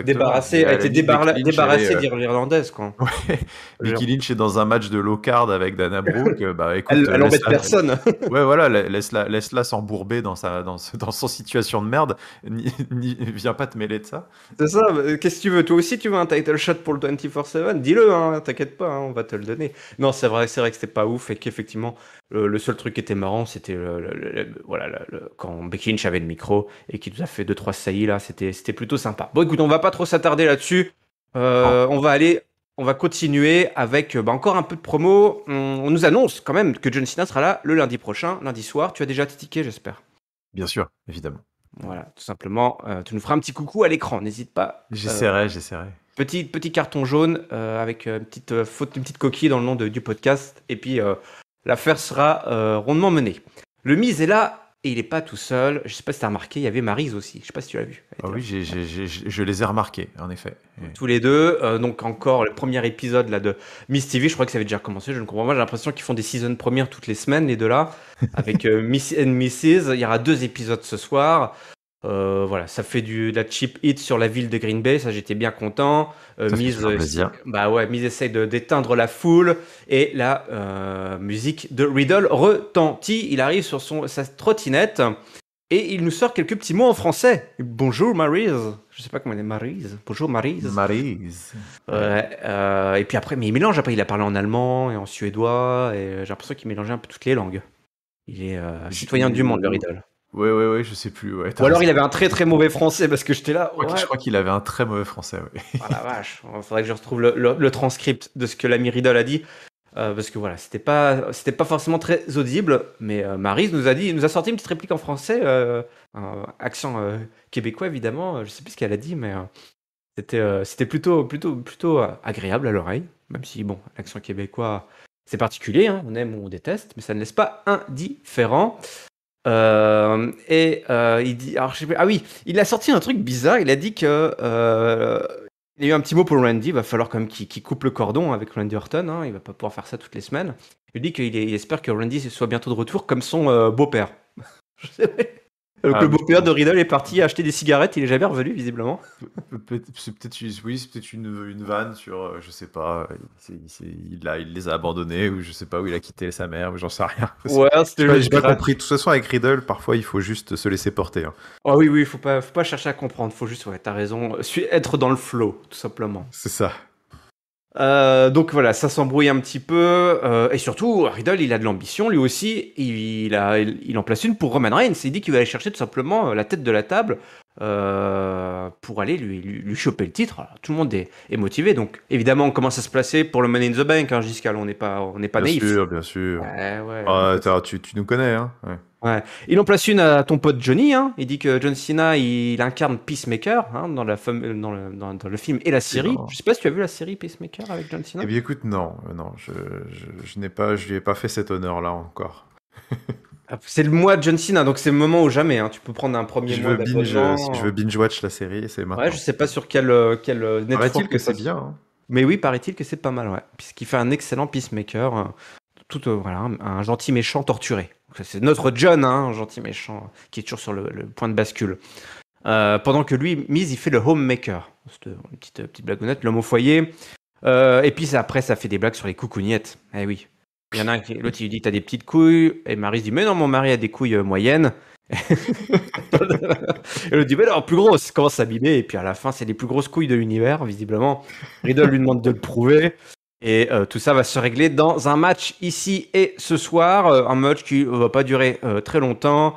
A: Débarrassée, elle était débarrassée d'Irlandaise, quoi.
B: Ouais. Becky Lynch est dans un match de low card avec Dana Brooke. Écoute,
A: elle embête personne.
B: Ouais, voilà, laisse-la s'embourber dans son situation de merde. Viens pas te mêler de ça.
A: C'est ça. Qu'est-ce que tu veux? Toi aussi, tu veux un title shot pour le 24/7? Dis-le, hein, t'inquiète pas, hein, on va te le donner. Non, c'est vrai que c'était pas ouf et qu'effectivement, le seul truc qui était marrant, c'était quand Becky Lynch avait le micro et qu'il nous a fait 2-3 saillies là, c'était plutôt sympa. Bon, écoute, on va pas trop s'attarder là-dessus. On va continuer avec encore un peu de promo. On nous annonce quand même que John Cena sera là le lundi prochain, lundi soir. Tu as déjà tes tickets, j'espère.
B: Bien sûr, évidemment.
A: Voilà, tout simplement. Tu nous feras un petit coucou à l'écran, n'hésite pas.
B: J'essaierai.
A: Petit carton jaune avec une petite coquille dans le nom du podcast. Et puis, l'affaire sera rondement menée. Le Miz est là et il n'est pas tout seul. Je ne sais pas si tu as remarqué, il y avait Maryse aussi. Je ne sais pas si tu l'as vu.
B: Oui, je les ai remarqués, en effet.
A: Tous les deux. Donc, encore le premier épisode là, de Miss TV. Je crois que ça avait déjà commencé. Je ne comprends pas. J'ai l'impression qu'ils font des seasons premières toutes les semaines, les deux là. Avec Miss and Mrs. Il y aura 2 épisodes ce soir. Voilà, ça fait de la cheap hit sur la ville de Green Bay, ça j'étais bien content. Miz essaye d'éteindre la foule et la musique de Riddle retentit. Il arrive sur sa trottinette et il nous sort quelques petits mots en français. Bonjour Maryse, je sais pas comment elle est Maryse. Bonjour Maryse. Et puis après, mais il mélange. Après, il a parlé en allemand et en suédois et j'ai l'impression qu'il mélangeait un peu toutes les langues. Il est citoyen du monde, le Riddle.
B: Ouais, je sais plus. Ouais,
A: ou alors il avait un très très mauvais français parce que j'étais là.
B: Je crois qu'il avait un très mauvais français. Ouais.
A: Oh la vache. Il faudrait que je retrouve le transcript de ce que l'ami Riddle a dit. Parce que voilà, c'était pas forcément très audible. Mais Maryse nous a sorti une petite réplique en français. Accent québécois évidemment. Je sais plus ce qu'elle a dit, mais c'était plutôt agréable à l'oreille. Même si, bon, l'accent québécois, c'est particulier. Hein, on aime ou on déteste. Mais ça ne laisse pas indifférent. Il dit, alors je sais pas, il a sorti un truc bizarre. Il a dit que il y a eu un petit mot pour Randy. Il va falloir quand même qu'il coupe le cordon avec Randy Orton. Hein, il va pas pouvoir faire ça toutes les semaines. Il dit qu'il espère que Randy soit bientôt de retour comme son beau-père. Je sais. Le beau-père de Riddle est parti acheter des cigarettes. Il est jamais revenu visiblement.
B: C'est peut-être une vanne sur, je sais pas, il les a abandonnés ou je sais pas où il a quitté sa mère, j'en sais rien.
A: Ouais,
B: j'ai pas compris. De toute façon, avec Riddle, parfois il faut juste se laisser porter. Hein.
A: Oh oui, faut pas chercher à comprendre. Faut juste, t'as raison, être dans le flow, tout simplement.
B: C'est ça.
A: Donc voilà, ça s'embrouille un petit peu. Et surtout, Riddle, il a de l'ambition, lui aussi. Il en place une pour Roman Reigns. Il dit qu'il va aller chercher tout simplement la tête de la table pour aller lui choper le titre. Alors, tout le monde est motivé. Donc évidemment, on commence à se placer pour le Money in the Bank, hein, Giscal. On n'est pas
B: Bien
A: naïf.
B: sûr, bien sûr.
A: Ouais,
B: Ah, tu nous connais, hein. Ouais.
A: ouais. Il en place une à ton pote Johnny. Hein. Il dit que John Cena, il incarne Peacemaker hein, dans le film et la série.
B: Effectivement.
A: Je sais pas si tu as vu la série Peacemaker avec John Cena.
B: Eh bien, écoute, non, non, je lui ai pas fait cet honneur-là encore.
A: C'est le mois de John Cena, donc c'est le moment ou jamais. Hein. Tu peux prendre un premier mois
B: Si je veux
A: d'abonnement.
B: binge-watch la série, c'est
A: Ouais, je
B: maintenant.
A: sais pas sur quel
B: Paraît-il
A: network
B: que
A: que ça.
B: c'est bien, hein.
A: Mais oui, paraît-il que c'est pas mal, ouais. Puisqu'il fait un excellent Peacemaker. Voilà, un gentil méchant torturé. Donc ça, c'est notre John, hein, un gentil méchant qui est toujours sur le point de bascule. Pendant que lui, Miz, il fait le homemaker. C'est une petite blagounette, l'homme au foyer. Et puis après, ça fait des blagues sur les coucougnettes. Eh oui. Il y en a un l'autre, il lui dit, t'as des petites couilles. Et Maryse dit, mais non, mon mari a des couilles moyennes. Et l'autre dit, mais non, plus grosses. Commence à s'abîmer. Et puis à la fin, c'est les plus grosses couilles de l'univers, visiblement. Riddle lui demande de le prouver. Et tout ça va se régler dans un match ici et ce soir. Un match qui va pas durer très longtemps.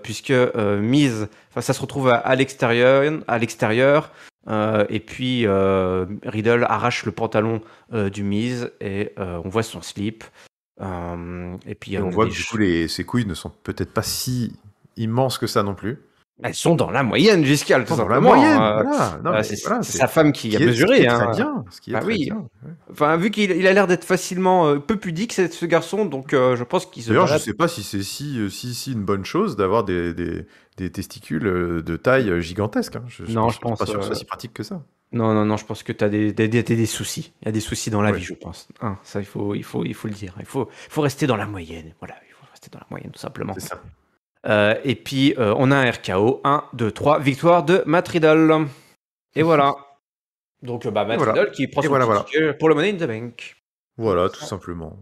A: Puisque Miz, ça se retrouve à l'extérieur. Et puis Riddle arrache le pantalon du Miz et on voit son slip. Et puis
B: Et on
A: on a
B: voit
A: des
B: que du coup, ses couilles ne sont peut-être pas si immenses que ça non plus.
A: elles sont dans la moyenne, Giscal, tout
B: Non, dans la
A: simplement.
B: moyenne, voilà. Non, mais
A: C'est
B: voilà,
A: sa femme qui a
B: ce qui
A: mesuré.
B: est très
A: Hein.
B: bien, ce qui est
A: Bah
B: très
A: oui.
B: bien. Ouais.
A: Enfin, vu qu'il a l'air d'être facilement peu pudique, ce garçon, donc je pense qu'il se
B: D'ailleurs, je
A: balade.
B: sais pas si c'est si une bonne chose d'avoir des testicules de taille gigantesque, hein.
A: Non, je
B: Je suis
A: pense.
B: pas sûr que ce soit si pratique que ça.
A: Non, je pense que tu as des soucis. Il y a des soucis dans la
B: Ouais,
A: vie, je pense. Hein, ça, il faut le dire. Il faut rester dans la moyenne. Voilà, il faut rester dans la moyenne, tout simplement.
B: c'est ça.
A: Et puis, on a un RKO. 1, 2, 3. Victoire de Matt Riddle. Et voilà. Donc,
B: Et
A: Matt
B: voilà.
A: Riddle qui prend
B: Et
A: son
B: voilà,
A: petit
B: voilà.
A: ticket pour le Money in the Bank.
B: Voilà, tout
A: Ça,
B: simplement.
A: tout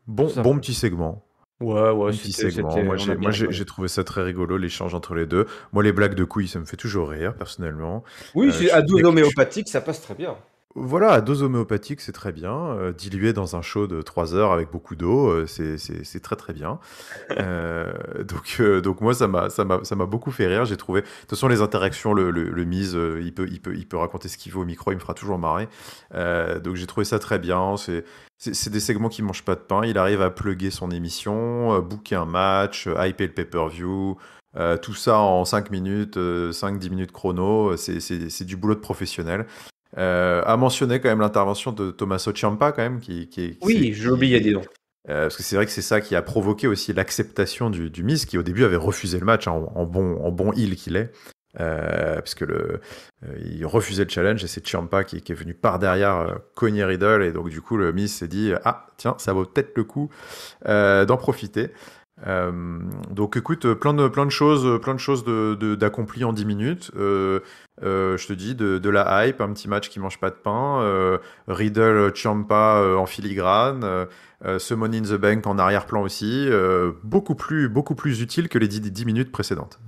B: Bon
A: simplement.
B: petit segment.
A: Ouais,
B: Bon petit segment.
A: on a bien rigolé.
B: J'ai trouvé ça très rigolo, l'échange entre les deux. Moi, les blagues de couilles, ça me fait toujours rire, personnellement.
A: Oui,
B: Je
A: à
B: suis
A: 12 homéopathique, ça passe très bien.
B: Voilà, à dose homéopathique, c'est très bien. Dilué dans un show de 3 heures avec beaucoup d'eau, c'est très très bien. Donc moi, ça m'a beaucoup fait rire. J'ai trouvé. De toute façon, les interactions, le Miz, il peut raconter ce qu'il veut au micro, il me fera toujours marrer. Donc j'ai trouvé ça très bien. C'est des segments qui mangent pas de pain. Il arrive à plugger son émission, booker un match, hyper le pay-per-view. Tout ça en 5 minutes, 5-10 minutes chrono. C'est du boulot de professionnel. À mentionner quand même l'intervention de Tommaso Ciampa quand même
A: Oui, je l'oubliais, dis donc.
B: parce que c'est vrai que c'est ça qui a provoqué aussi l'acceptation du Miz qui au début avait refusé le match, hein, en bon heel qu'il est, puisque il refusait le challenge et c'est Ciampa qui est venu par derrière cogner Riddle et donc du coup le Miz s'est dit ah tiens ça vaut peut-être le coup d'en profiter. Donc écoute, plein de choses d'accompli en 10 minutes. Je te dis, de la hype, un petit match qui mange pas de pain, Riddle, Ciampa en filigrane, ce Money in the Bank en arrière-plan aussi, beaucoup plus utile que les 10 minutes précédentes.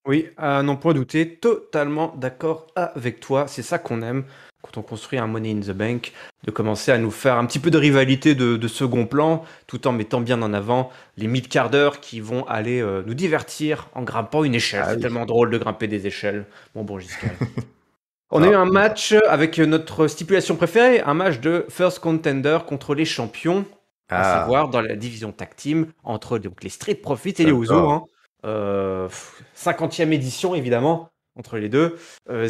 A: Oui, à n'en point douter, totalement d'accord avec toi. C'est ça qu'on aime quand on construit un Money in the Bank, de commencer à nous faire un petit peu de rivalité de second plan, tout en mettant bien en avant les mid-carders qui vont aller nous divertir en grimpant une échelle.
B: Ah
A: C'est
B: oui.
A: tellement drôle de grimper des échelles. Bon, Giscard. On a eu un match avec notre stipulation préférée, un match de First Contender contre les champions, à savoir dans la division tag team entre donc, les Street Profits et les Usos. Hein. 50e édition évidemment entre les deux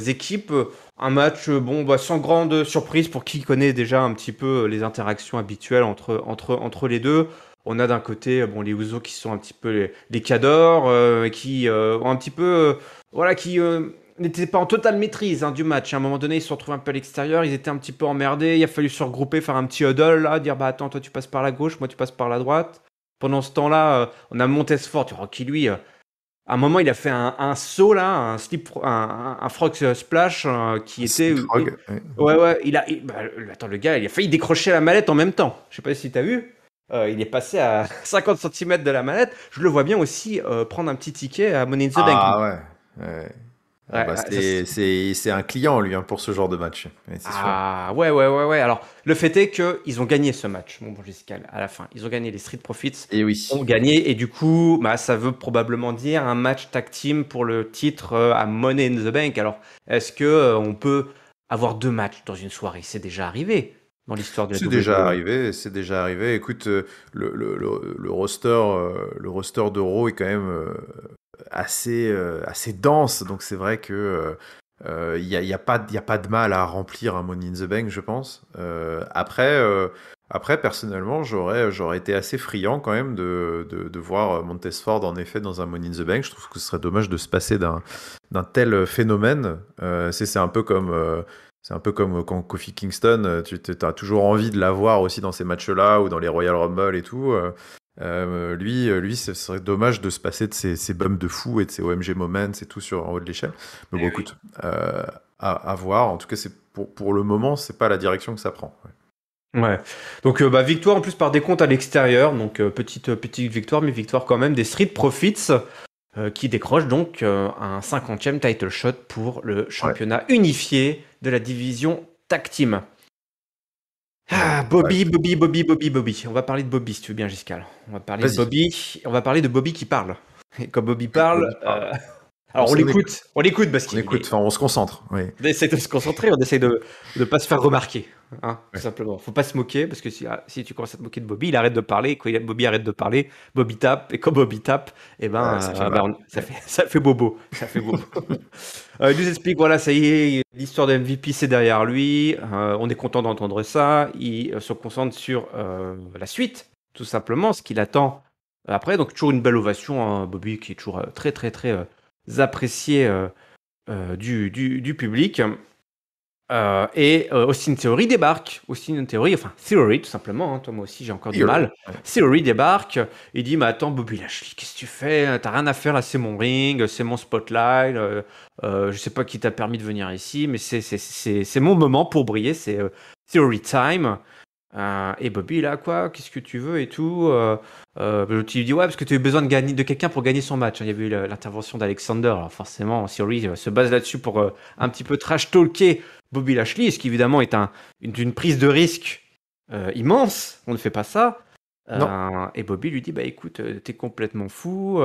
A: équipes. Un match sans grande surprise pour qui connaît déjà un petit peu les interactions habituelles entre les deux. On a d'un côté les Usos qui sont un petit peu les cadors qui ont un petit peu qui n'étaient pas en totale maîtrise du match. À un moment donné, ils se sont retrouvés un peu à l'extérieur, ils étaient un petit peu emmerdés, il a fallu se regrouper, faire un petit huddle là, dire bah attends, toi tu passes par la gauche, moi tu passes par la droite. Pendant ce temps-là, on a Montesfort qui lui à un moment, il a fait un saut là, un slip, un frog splash qui était.
B: Frog,
A: Ouais. Attends, le gars, il a failli décrocher la mallette en même temps. Je sais pas si t'as vu. Il est passé à 50 cm de la mallette. Je le vois bien aussi prendre un petit ticket à Money in the Bank.
B: Ah ouais. Ah bah, c'est un client, lui, hein, pour ce genre de match. Ouais, c'est sûr.
A: Ah, ouais. Alors, le fait est qu'ils ont gagné ce match, mon bon Jessica, à la fin. Ils ont gagné, les Street Profits
B: Et
A: ont
B: oui.
A: gagné, et du coup, bah, ça veut probablement dire un match tag team pour le titre à Money in the Bank. Alors, est-ce que on peut avoir 2 matchs dans une soirée? C'est déjà arrivé dans l'histoire de la
B: C'est déjà
A: WWE.
B: arrivé, c'est déjà arrivé. Écoute, le roster de Raw est quand même assez dense, donc c'est vrai que il y a pas de mal à remplir un Money in the Bank, je pense. Après, personnellement, j'aurais été assez friand quand même de voir Montez-Ford en effet dans un Money in the Bank. Je trouve que ce serait dommage de se passer d'un tel phénomène. C'est un peu comme quand Kofi Kingston, tu as toujours envie de l'avoir aussi dans ces matchs-là ou dans les Royal Rumble et tout. Lui, ce serait dommage de se passer de ces bumps de fou et de ces OMG Moments et tout en haut de l'échelle. Mais bon,
A: Eh oui.
B: écoute, à voir. En tout cas, pour le moment, c'est pas la direction que ça prend. Ouais.
A: Ouais. Donc, bah, victoire en plus par décompte à l'extérieur. Donc, petite victoire, mais victoire quand même des Street Profits qui décrochent donc un 50e title shot pour le
B: Ouais.
A: championnat unifié de la division tag team.
B: Ouais.
A: Ah,
B: Bah,
A: Bobby. On va parler de Bobby, si tu veux bien, Giscal. On va parler de
B: vas-y.
A: Bobby. On va parler de Bobby qui parle. Et quand Bobby
B: Oui,
A: parle,
B: Bobby parle.
A: alors on l'écoute. On l'écoute parce
B: On
A: qu'il
B: écoute.
A: est.
B: Enfin, on se concentre. Oui.
A: On essaie de se concentrer, on essaie de ne pas se faire remarquer, hein, tout
B: Ouais.
A: simplement. Faut pas se moquer, parce que si tu commences à te moquer de Bobby, il arrête de parler, et quand Bobby arrête de parler, Bobby tape, et quand Bobby tape, eh
B: Ça fait mal. Ouais.
A: ça fait bobo. Ça fait bobo. Il nous explique, voilà, ça y est, l'histoire de MVP, c'est derrière lui, on est content d'entendre ça, il se concentre sur la suite, tout simplement, ce qu'il attend après. Donc toujours une belle ovation, hein, Bobby qui est toujours très apprécié du public. Et Austin Theory débarque. Austin Theory, enfin Theory tout simplement, hein, toi moi aussi j'ai encore du
B: Theory.
A: mal.
B: Ouais.
A: Theory débarque, il dit mais attends Bobby Lashley, qu'est-ce que tu fais? T'as rien à faire là, c'est mon ring, c'est mon spotlight, je sais pas qui t'a permis de venir ici, mais c'est mon moment pour briller, c'est Theory time. Et Bobby là quoi, qu'est-ce que tu veux et tout. L'autre il lui dit ouais parce que tu as eu besoin de quelqu'un pour gagner son match, hein. Il y avait eu l'intervention d'Alexander, alors forcément Theory se base là-dessus pour un petit peu trash talker Bobby Lashley, ce qui évidemment est une prise de risque immense. On ne fait pas ça.
B: Non.
A: Et Bobby lui dit bah écoute, t'es complètement fou.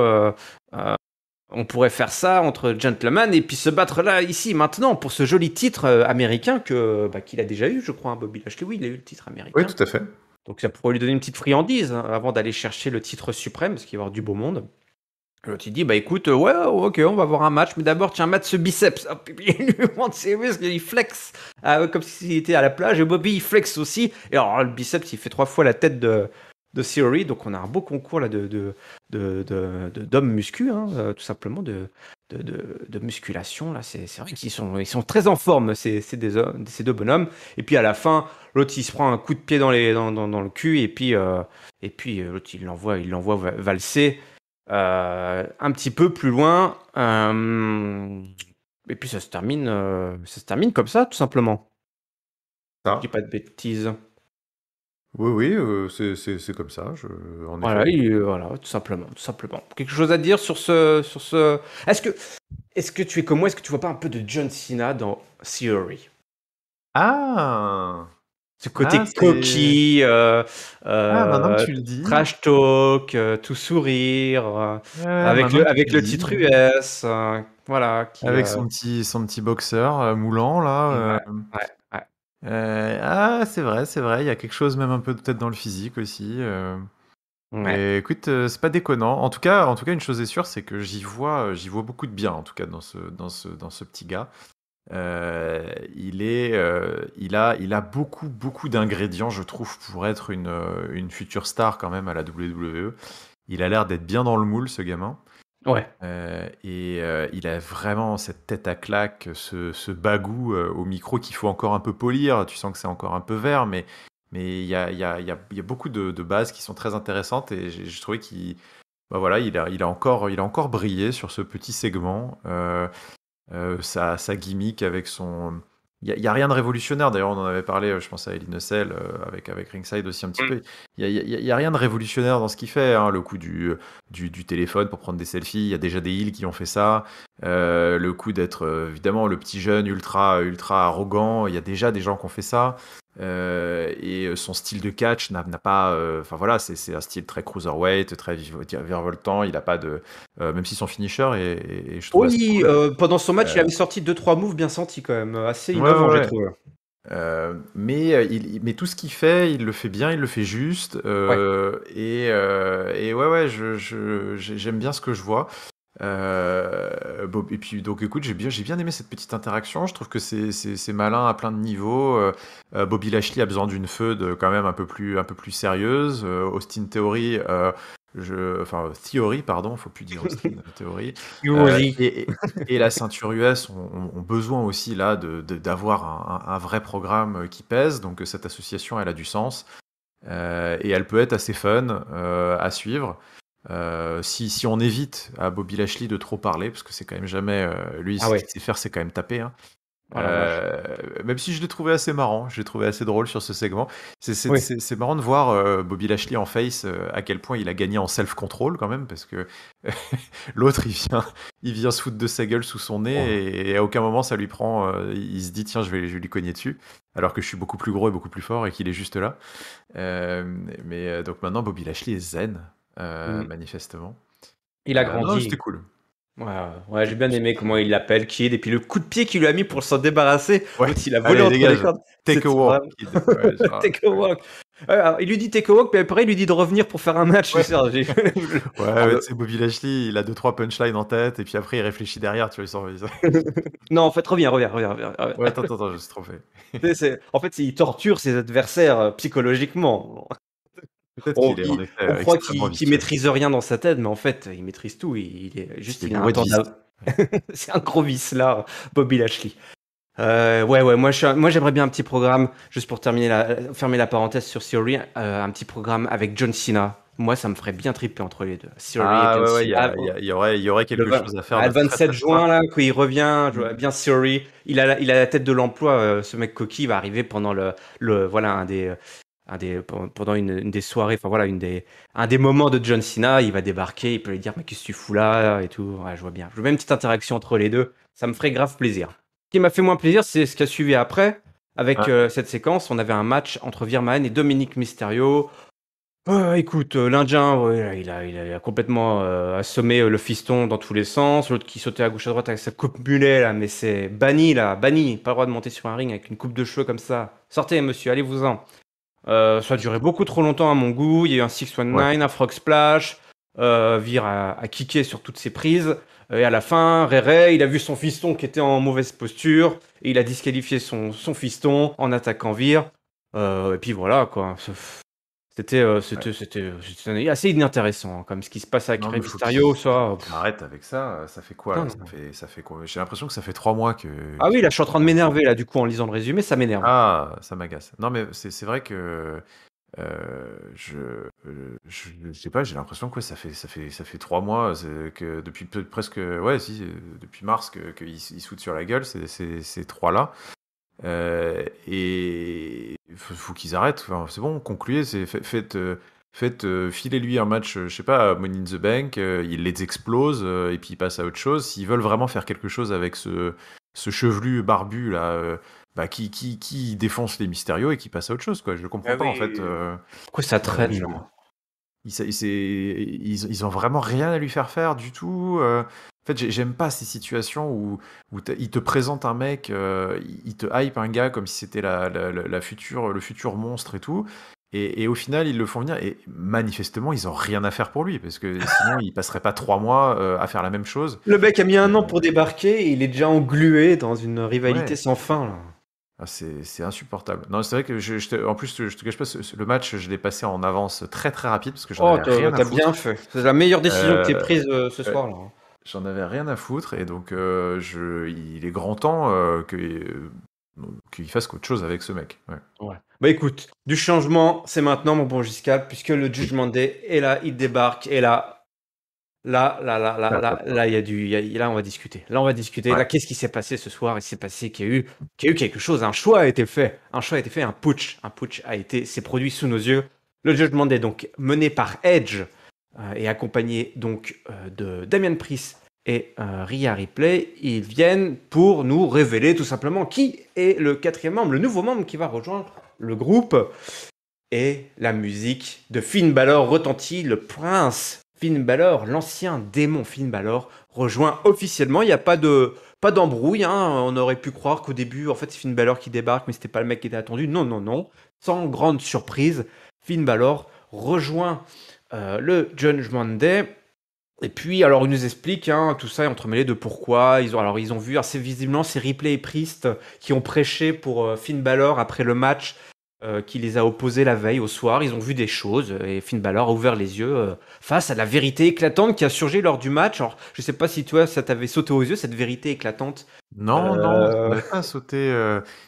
A: On pourrait faire ça entre gentlemen et puis se battre là, ici, maintenant, pour ce joli titre américain qu'il a déjà eu, je crois, hein, Bobby Lashley. Oui, il a eu le titre
B: Oui,
A: américain.
B: tout à fait.
A: Donc ça pourrait lui donner une petite friandise, hein, avant d'aller chercher le titre suprême, parce qu'il va y avoir du beau monde. L'autre il dit bah écoute, ouais, ok, on va avoir un match, mais d'abord tiens, mate ce biceps. Hop, et puis il lui montre ses muscles, il flex comme s'il était à la plage, et Bobby il flex aussi. Et alors le biceps il fait 3 fois la tête de Theory, donc on a un beau concours là d'hommes muscu, hein, tout simplement de musculation là. C'est vrai qu'ils sont très en forme ces deux bonhommes. Et puis à la fin, l'autre il se prend un coup de pied dans le cul, et puis l'autre il l'envoie valser. Un petit peu plus loin, et puis ça se termine comme ça, tout simplement. Je dis
B: Ça.
A: pas de bêtises.
B: Oui, c'est comme ça, en
A: Voilà,
B: effet.
A: voilà, tout simplement, tout simplement. Quelque chose à dire sur ce. Est-ce que, est-ce que tu es comme moi? Est-ce que tu vois pas un peu de John Cena dans Theory?
B: Ah!
A: Ce
B: Ah,
A: côté
B: c'est...
A: coquille,
B: Ah, maintenant que tu le dis.
A: trash talk, tout sourire,
B: Ouais, maintenant que tu
A: avec
B: le
A: le
B: dis.
A: titre US, voilà, qui.
B: Avec son petit boxeur moulant, là.
A: Ouais, ouais.
B: C'est vrai, il y a quelque chose même un peu peut-être dans le physique aussi.
A: Ouais.
B: Mais écoute, c'est pas déconnant. En tout cas, une chose est sûre, c'est que j'y vois beaucoup de bien, en tout cas, dans ce petit gars. Il a beaucoup d'ingrédients, je trouve, pour être une future star quand même à la WWE. Il a l'air d'être bien dans le moule, ce gamin.
A: Ouais.
B: Il a vraiment cette tête à claque, ce bagou au micro qu'il faut encore un peu polir. Tu sens que c'est encore un peu vert, mais il y a beaucoup de bases qui sont très intéressantes et j'ai trouvé bah voilà, il a encore brillé sur ce petit segment. Sa gimmick avec y a rien de révolutionnaire. D'ailleurs, on en avait parlé, je pense à Elie Nussel, avec Ringside aussi un petit peu. Y a rien de révolutionnaire dans ce qu'il fait, hein. Le coup du téléphone pour prendre des selfies, il y a déjà des heels qui ont fait ça. Le coup d'être évidemment le petit jeune ultra arrogant, il y a déjà des gens qui ont fait ça. Et son style de catch n'a pas. Enfin voilà, c'est un style très cruiserweight, très virevoltant. Il a pas de. Même si son finisher je trouve assez
A: Oui,
B: cool.
A: pendant son match, il
B: Euh,
A: avait sorti 2-3 moves bien sentis quand même, assez
B: ouais, ouais,
A: innovants, j'ai
B: ouais.
A: trouvé.
B: Mais tout ce qu'il fait, il le fait bien, il le fait juste.
A: Ouais.
B: Et ouais, j'aime bien ce que je vois. Bon, et puis donc écoute, j'ai bien aimé cette petite interaction. Je trouve que c'est malin à plein de niveaux. Bobby Lashley a besoin d'une feud quand même un peu plus sérieuse. Austin Theory, enfin Theory, pardon, faut plus dire Austin Theory. Euh,
A: Yuri.
B: et, et- et la ceinture US ont besoin aussi là d'avoir un vrai programme qui pèse. Donc cette association, elle a du sens. Et elle peut être assez fun à suivre. Si on évite à Bobby Lashley de trop parler, parce que c'est quand même jamais. Lui,
A: Ah
B: ce
A: ouais,
B: qu'il sait faire, c'est quand même taper, hein.
A: oh la vache.
B: Même si je l'ai trouvé assez marrant, je l'ai trouvé assez drôle sur ce segment.
A: Oui.
B: C'est marrant de voir Bobby Lashley en face, à quel point il a gagné en self-control quand même, parce que l'autre il vient se foutre de sa gueule sous son nez et à aucun moment ça lui prend. Il se dit tiens, je vais lui cogner dessus, alors que je suis beaucoup plus gros et beaucoup plus fort et qu'il est juste là. Donc maintenant Bobby Lashley est zen,
A: Mm.
B: manifestement.
A: Il a
B: Non, c'était
A: grandi.
B: cool.
A: Ouais, ouais, j'ai bien aimé comment il l'appelle Kid, et puis le coup de pied qu'il lui a mis pour s'en débarrasser,
B: Ouais,
A: l'autre il a volé
B: allez,
A: entre les
B: dégage.
A: cordes.
B: Take a
A: C'était
B: walk,
A: vraiment
B: kid. Ouais, genre,
A: take a walk. Ouais, alors, il lui dit take a walk, puis après il lui dit de revenir pour faire un match.
B: ouais.
A: C'est ça,
B: Ouais,
A: Ah,
B: ouais, tu sais, Bobby Lashley, il a 2-3 punchlines en tête, et puis après, il réfléchit derrière, tu vois,
A: Non, en fait, reviens.
B: Ouais, attends, je me suis trompé.
A: En fait, il torture ses adversaires psychologiquement.
B: Peut-être qu'il est en
A: On
B: effet
A: croit
B: extrêmement
A: qu'il
B: vicieux.
A: maîtrise rien dans sa tête, mais en fait, il maîtrise tout.
B: Il est
A: Il a un
B: bourré de
A: temps
B: vices.
A: C'est un gros vicelard, Bobby Lashley. Ouais, moi j'aimerais bien un petit programme, juste pour fermer la parenthèse sur Theory, un petit programme avec John Cena. Moi, ça me ferait bien triper entre les deux. Theory et
B: Ah
A: John
B: ouais,
A: Cena.
B: il y aurait quelque chose à faire
A: Le
B: de très
A: 27
B: très
A: juin,
B: smart.
A: là, quand il revient, je
B: Mm.
A: vois bien Theory. Il a la tête de l'emploi, ce mec coquille va arriver pendant voilà, pendant une des soirées, enfin voilà, un des moments de John Cena. Il va débarquer, il peut lui dire, mais qu'est-ce que tu fous là, et tout. Ouais, je vois bien. Je veux bien une petite interaction entre les deux. Ça me ferait grave plaisir. Ce qui m'a fait moins plaisir, c'est ce qui a suivi après. Avec
B: Ouais.
A: cette séquence, on avait un match entre Virman et Dominic Mysterio. Écoute, l'Indien, ouais, il a complètement assommé le fiston dans tous les sens. L'autre qui sautait à gauche à droite avec sa coupe mulet, là, mais c'est banni, là, banni. Pas le droit de monter sur un ring avec une coupe de cheveux comme ça. Sortez, monsieur, allez-vous-en. Ça a duré beaucoup trop longtemps à mon goût. Il y a eu un
B: Ouais.
A: 619, un Frog Splash. Vir a kické sur toutes ses prises. Et à la fin, Ray Ray, il a vu son fiston qui était en mauvaise posture. Et il a disqualifié son fiston en attaquant Vir. Et puis voilà, quoi.
B: Ouais.
A: C'était assez inintéressant, hein, comme ce qui se passe avec
B: Non,
A: Rey
B: mais
A: Mysterio, ça.
B: qu'il arrête avec ça. Ça fait quoi
A: Putain,
B: là?
A: non.
B: Ça fait quoi? J'ai l'impression que ça fait 3 mois
A: Ah oui, là, je suis en train de m'énerver, là, du coup, en lisant le résumé, ça m'énerve.
B: Ah, ça m'agace. Non, mais c'est vrai que je sais pas, j'ai l'impression que ouais, ça fait 3 mois que depuis presque ouais si depuis mars qu'ils se foutent sur la gueule ces trois-là. Et faut qu'ils arrêtent. Enfin, c'est bon, concluez. Filez-lui un match, je sais pas, Money in the Bank. Il les explose et puis il passe à autre chose. S'ils veulent vraiment faire quelque chose avec ce chevelu barbu là, bah, qui défonce les mystérieux et qui passe à autre chose, quoi. Je comprends
A: Ah
B: pas en fait.
A: oui. Pourquoi ça traîne,
B: Je-
A: là?
B: ils ont vraiment rien à lui faire du tout. En fait, j'aime pas ces situations où il te présente un mec, il te hype un gars comme si c'était le futur monstre et tout. Et au final, ils le font venir. Et manifestement, ils ont rien à faire pour lui. Parce que sinon, il passerait pas 3 mois à faire la même chose.
A: Le mec a mis
B: Euh,
A: un an pour débarquer et il est déjà englué dans une rivalité
B: ouais.
A: sans fin, là.
B: Ah, c'est insupportable. Non, c'est vrai que en plus, je te cache pas, le match, je l'ai passé en avance très très rapide parce que j'en
A: Oh,
B: avais rien à
A: t'as bien
B: foutre.
A: fait. C'est la meilleure décision que t'aies
B: Euh,
A: prise ce
B: ouais.
A: soir, là, hein.
B: J'en avais rien à foutre et donc il est grand temps qu'il fasse autre chose avec ce mec. Ouais.
A: Ouais. Bah écoute, du changement, c'est maintenant, mon bon Giscal, puisque le Judgment Day est là, il débarque, et là, Là, là, on va discuter. Là, on va discuter.
B: Ouais.
A: Là, qu'est-ce qui s'est passé ce soir? Il s'est passé qu'il y a eu quelque chose. Un choix a été fait. Un choix a été fait. Un putsch. S'est produit sous nos yeux. Le Judgment Day, donc, mené par Edge et accompagné donc de Damian Priest et Rhea Ripley, ils viennent pour nous révéler tout simplement qui est le 4e membre, le nouveau membre qui va rejoindre le groupe. Et la musique de Finn Balor retentit. Le prince Finn Balor, l'ancien démon Finn Balor, rejoint officiellement. Il n'y a pas d'embrouille. On aurait pu croire qu'au début, en fait, c'est Finn Balor qui débarque, mais c'était pas le mec qui était attendu. Non, non, non. Sans grande surprise, Finn Balor rejoint le Judgment Day. Et puis, alors, il nous explique, tout ça est entremêlé de pourquoi. Ils ont vu assez visiblement, c'est Ripley et Priest qui ont prêché pour Finn Balor après le match qui les a opposés la veille au soir. Ils ont vu des choses et Finn Balor a ouvert les yeux face à la vérité éclatante qui a surgi lors du match. Alors, je sais pas si toi, ça t'avait sauté aux yeux, cette vérité éclatante.
B: Non, non, ça m'avait pas sauté.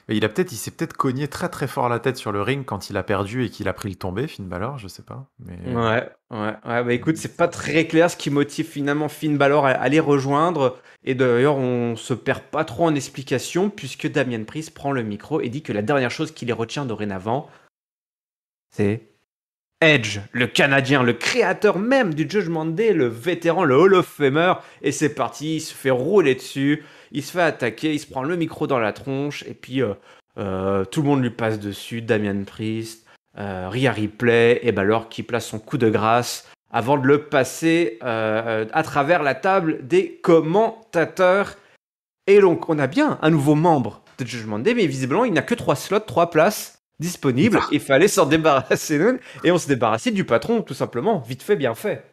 B: Mais il s'est peut-être cogné très très fort la tête sur le ring quand il a perdu et qu'il a pris le tombé, Finn Balor, je sais pas. Mais
A: Ouais, bah écoute, c'est pas très clair ce qui motive finalement Finn Balor à les rejoindre. Et d'ailleurs, on se perd pas trop en explications puisque Damian Priest prend le micro et dit que la dernière chose qui les retient dorénavant, c'est Edge, le Canadien, le créateur même du Judgment Day, le vétéran, le Hall of Famer. Et c'est parti, il se fait rouler dessus, il se fait attaquer, il se prend le micro dans la tronche, et puis tout le monde lui passe dessus, Damian Priest, Rhea Ripley, et Balor qui place son coup de grâce avant de le passer à travers la table des commentateurs. Et donc, on a bien un nouveau membre de Judgment Day, mais visiblement, il n'a que 3 slots, 3 places disponibles. Il fallait s'en débarrasser nous, et on se débarrassait du patron, tout simplement. Vite fait, bien fait.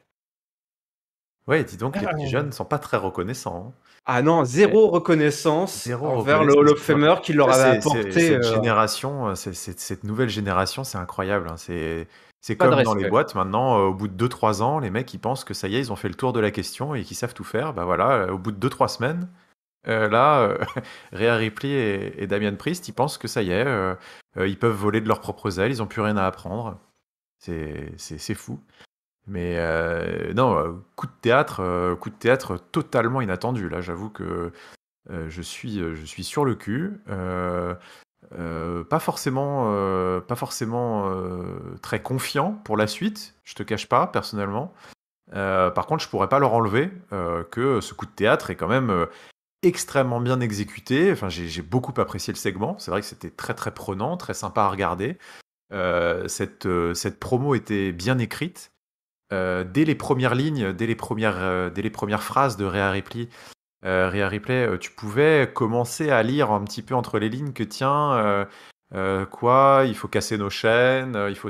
B: ouais, dis donc, les petits jeunes ne sont pas très reconnaissants, hein.
A: Ah non, zéro reconnaissance
B: Zéro
A: envers le Hall
B: reconnaissance.
A: of Famer qui leur
B: Ça,
A: avait
B: c'est
A: apporté
B: cette génération, cette nouvelle génération, c'est incroyable, hein. C'est
A: pas de
B: comme dans les
A: respect.
B: boîtes maintenant, au bout de 2-3 ans, les mecs ils pensent que ça y est, ils ont fait le tour de la question et qu'ils savent tout faire. Bah voilà, au bout de 2-3 semaines, Rhea Ripley et Damian Priest, ils pensent que ça y est, ils peuvent voler de leurs propres ailes, ils ont plus rien à apprendre. C'est fou. Mais non, coup de théâtre totalement inattendu. Là, j'avoue que je suis sur le cul. Pas forcément très confiant pour la suite, je te cache pas, personnellement. Par contre, je pourrais pas leur enlever que ce coup de théâtre est quand même extrêmement bien exécuté. Enfin, j'ai beaucoup apprécié le segment. C'est vrai que c'était très très prenant, très sympa à regarder. Cette promo était bien écrite. Dès les premières lignes, dès les premières phrases de Rhea Ripley, tu pouvais commencer à lire un petit peu entre les lignes que tiens, quoi, il faut casser nos chaînes, il faut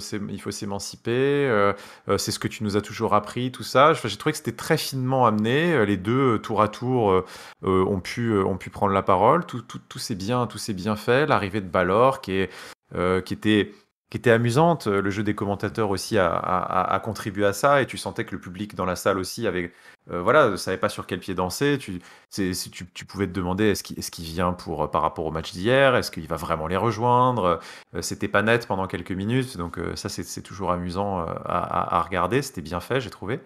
B: s'émanciper, c'est ce que tu nous as toujours appris, tout ça. Enfin, j'ai trouvé que c'était très finement amené. Les deux, tour à tour, ont pu prendre la parole. Tout s'est bien fait. L'arrivée de Balor, qui était amusante. Le jeu des commentateurs aussi a contribué à ça, et tu sentais que le public dans la salle aussi ne savait pas sur quel pied danser. Tu pouvais te demander est-ce qu'il vient par rapport au match d'hier, est-ce qu'il va vraiment les rejoindre. C'était pas net pendant quelques minutes, donc ça c'est toujours amusant à regarder. C'était bien fait, j'ai trouvé.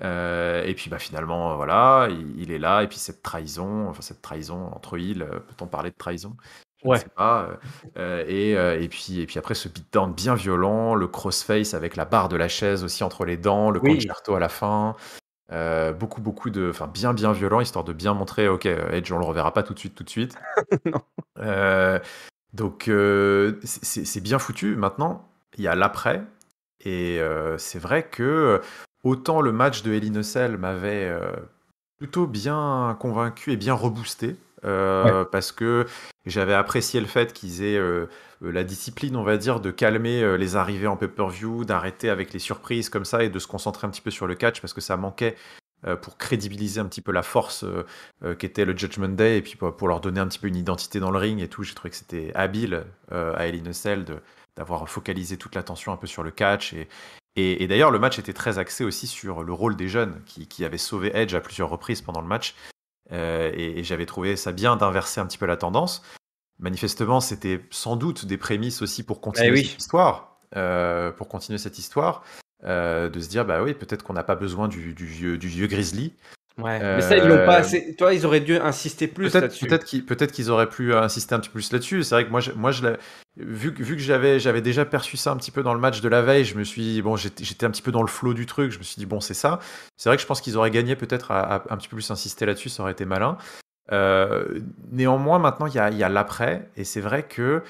B: Et puis finalement, voilà, il est là, et puis cette trahison entre ils, peut-on parler de trahison? Je ne
A: Ouais.
B: sais pas. Et puis après ce beatdown bien violent, le crossface avec la barre de la chaise aussi entre les dents, le
A: Oui.
B: concerto à la fin, beaucoup enfin bien violent, histoire de bien montrer, ok, Edge on le reverra pas tout de suite.
A: Non.
B: Euh, donc c'est bien foutu. Maintenant, il y a l'après, et c'est vrai que autant le match de Hell in a Cell m'avait plutôt bien convaincu et bien reboosté, parce que j'avais apprécié le fait qu'ils aient la discipline, on va dire, de calmer les arrivées en pay-per-view, d'arrêter avec les surprises comme ça et de se concentrer un petit peu sur le catch, parce que ça manquait pour crédibiliser un petit peu la force qu'était le Judgment Day, et puis pour leur donner un petit peu une identité dans le ring et tout. J'ai trouvé que c'était habile à Hell in a Cell d'avoir focalisé toute l'attention un peu sur le catch. Et d'ailleurs, le match était très axé aussi sur le rôle des jeunes qui avaient sauvé Edge à plusieurs reprises pendant le match. Et j'avais trouvé ça bien d'inverser un petit peu la tendance. Manifestement, c'était sans doute des prémices aussi pour continuer cette histoire. de se dire, bah oui, peut-être qu'on n'a pas besoin du vieux Grizzly.
A: Ouais, mais ça, ils l'ont pas assez. Toi, ils auraient dû insister plus là-dessus.
B: Peut-être qu'ils auraient pu insister un petit peu plus là-dessus. C'est vrai que vu que j'avais déjà perçu ça un petit peu dans le match de la veille, je me suis dit, bon, j'étais un petit peu dans le flow du truc. Je me suis dit, bon, c'est ça. C'est vrai que je pense qu'ils auraient gagné peut-être à un petit peu plus insister là-dessus. Ça aurait été malin. Néanmoins, maintenant, il y a l'après. Et c'est vrai que.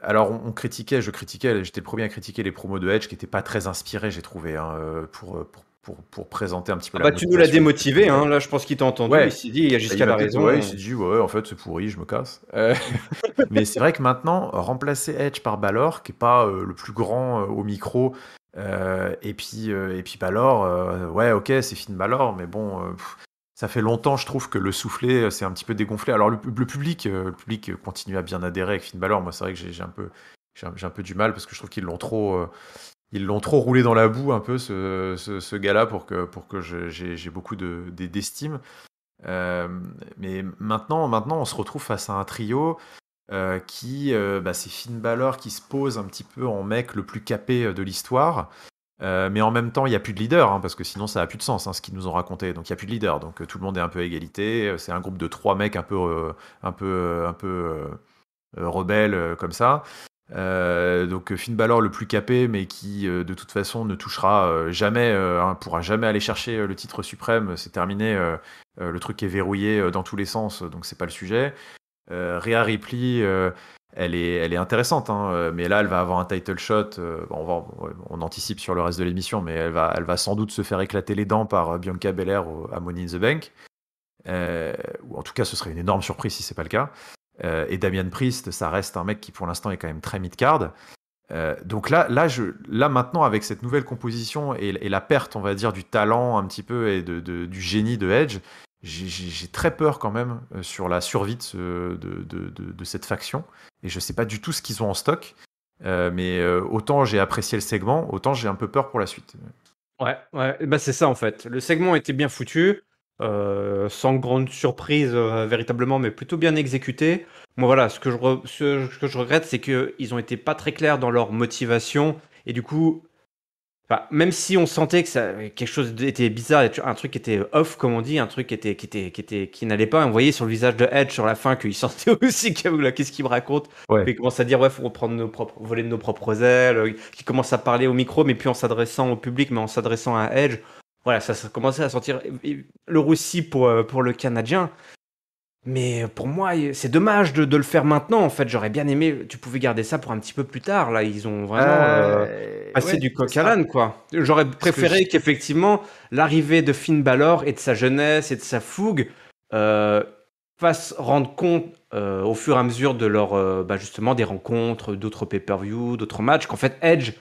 B: Alors, j'étais le premier à critiquer les promos de Edge qui n'étaient pas très inspirés, j'ai trouvé, hein, pour présenter un petit peu
A: Ah
B: la
A: bah, tu nous l'as
B: motivation.
A: démotivé, hein. Là, je pense qu'il t'a entendu.
B: Ouais.
A: Il s'est dit, il y a
B: Il
A: Giscard
B: m'a
A: a
B: peut-être,
A: raison.
B: ouais, il s'est dit, ouais, en fait, c'est pourri, je me casse. Mais c'est vrai que maintenant, remplacer Edge par Balor, qui est pas le plus grand au micro, et puis Balor, ouais, ok, c'est Finn Balor, mais bon, ça fait longtemps, je trouve, que le soufflet s'est un petit peu dégonflé. Alors le public continue à bien adhérer avec Finn Balor. Moi, c'est vrai que j'ai un peu du mal parce que je trouve qu'ils l'ont trop roulé dans la boue un peu ce gars-là pour que j'ai beaucoup d'estime. Mais maintenant, on se retrouve face à un trio c'est Finn Balor qui se pose un petit peu en mec le plus capé de l'histoire. Mais en même temps, il n'y a plus de leader, hein, parce que sinon ça n'a plus de sens, hein, ce qu'ils nous ont raconté. Donc il n'y a plus de leader, donc tout le monde est un peu à égalité. C'est un groupe de 3 mecs un peu rebelles comme ça. Donc Finn Balor le plus capé, mais qui de toute façon ne touchera jamais, pourra jamais aller chercher le titre suprême. C'est terminé, le truc est verrouillé dans tous les sens, donc c'est pas le sujet. Rhea Ripley, elle est intéressante, hein, mais là elle va avoir un title shot. On anticipe sur le reste de l'émission, mais elle va sans doute se faire éclater les dents par Bianca Belair à Money in the Bank. Ou en tout cas, ce serait une énorme surprise si c'est pas le cas. Et Damian Priest, ça reste un mec qui pour l'instant est quand même très mid-card. Donc là maintenant, avec cette nouvelle composition et la perte, on va dire, du talent un petit peu et du génie de Edge, j'ai très peur quand même sur la survie de cette faction. Et je sais pas du tout ce qu'ils ont en stock. Mais autant j'ai apprécié le segment, autant j'ai un peu peur pour la suite.
A: Ouais, bah c'est ça en fait. Le segment était bien foutu, sans grande surprise véritablement, mais plutôt bien exécuté. Moi voilà, ce que je regrette, c'est qu'ils ont été pas très clairs dans leur motivation, et du coup, enfin, même si on sentait que quelque chose était bizarre, un truc qui était off, comme on dit, un truc qui n'allait pas, on voyait sur le visage de Edge sur la fin qu'il sentait aussi qu'est-ce qu'il me raconte.
B: Ouais.
A: Puis il commence à dire, ouais, faut reprendre voler de nos propres ailes, qui commence à parler au micro, mais puis en s'adressant au public, mais en s'adressant à Edge. Voilà, ça commençait à sentir le roussi pour le Canadien. Mais pour moi, c'est dommage de le faire maintenant. En fait, j'aurais bien aimé. Tu pouvais garder ça pour un petit peu plus tard. Là, ils ont vraiment passé
B: Ouais,
A: du
B: c'est
A: coq à
B: ça.
A: l'âne, quoi. J'aurais préféré qu'effectivement l'arrivée de Finn Balor et de sa jeunesse et de sa fougue fasse rendre compte au fur et à mesure de leur justement des rencontres, d'autres pay-per-view, d'autres matchs, qu'en fait Edge,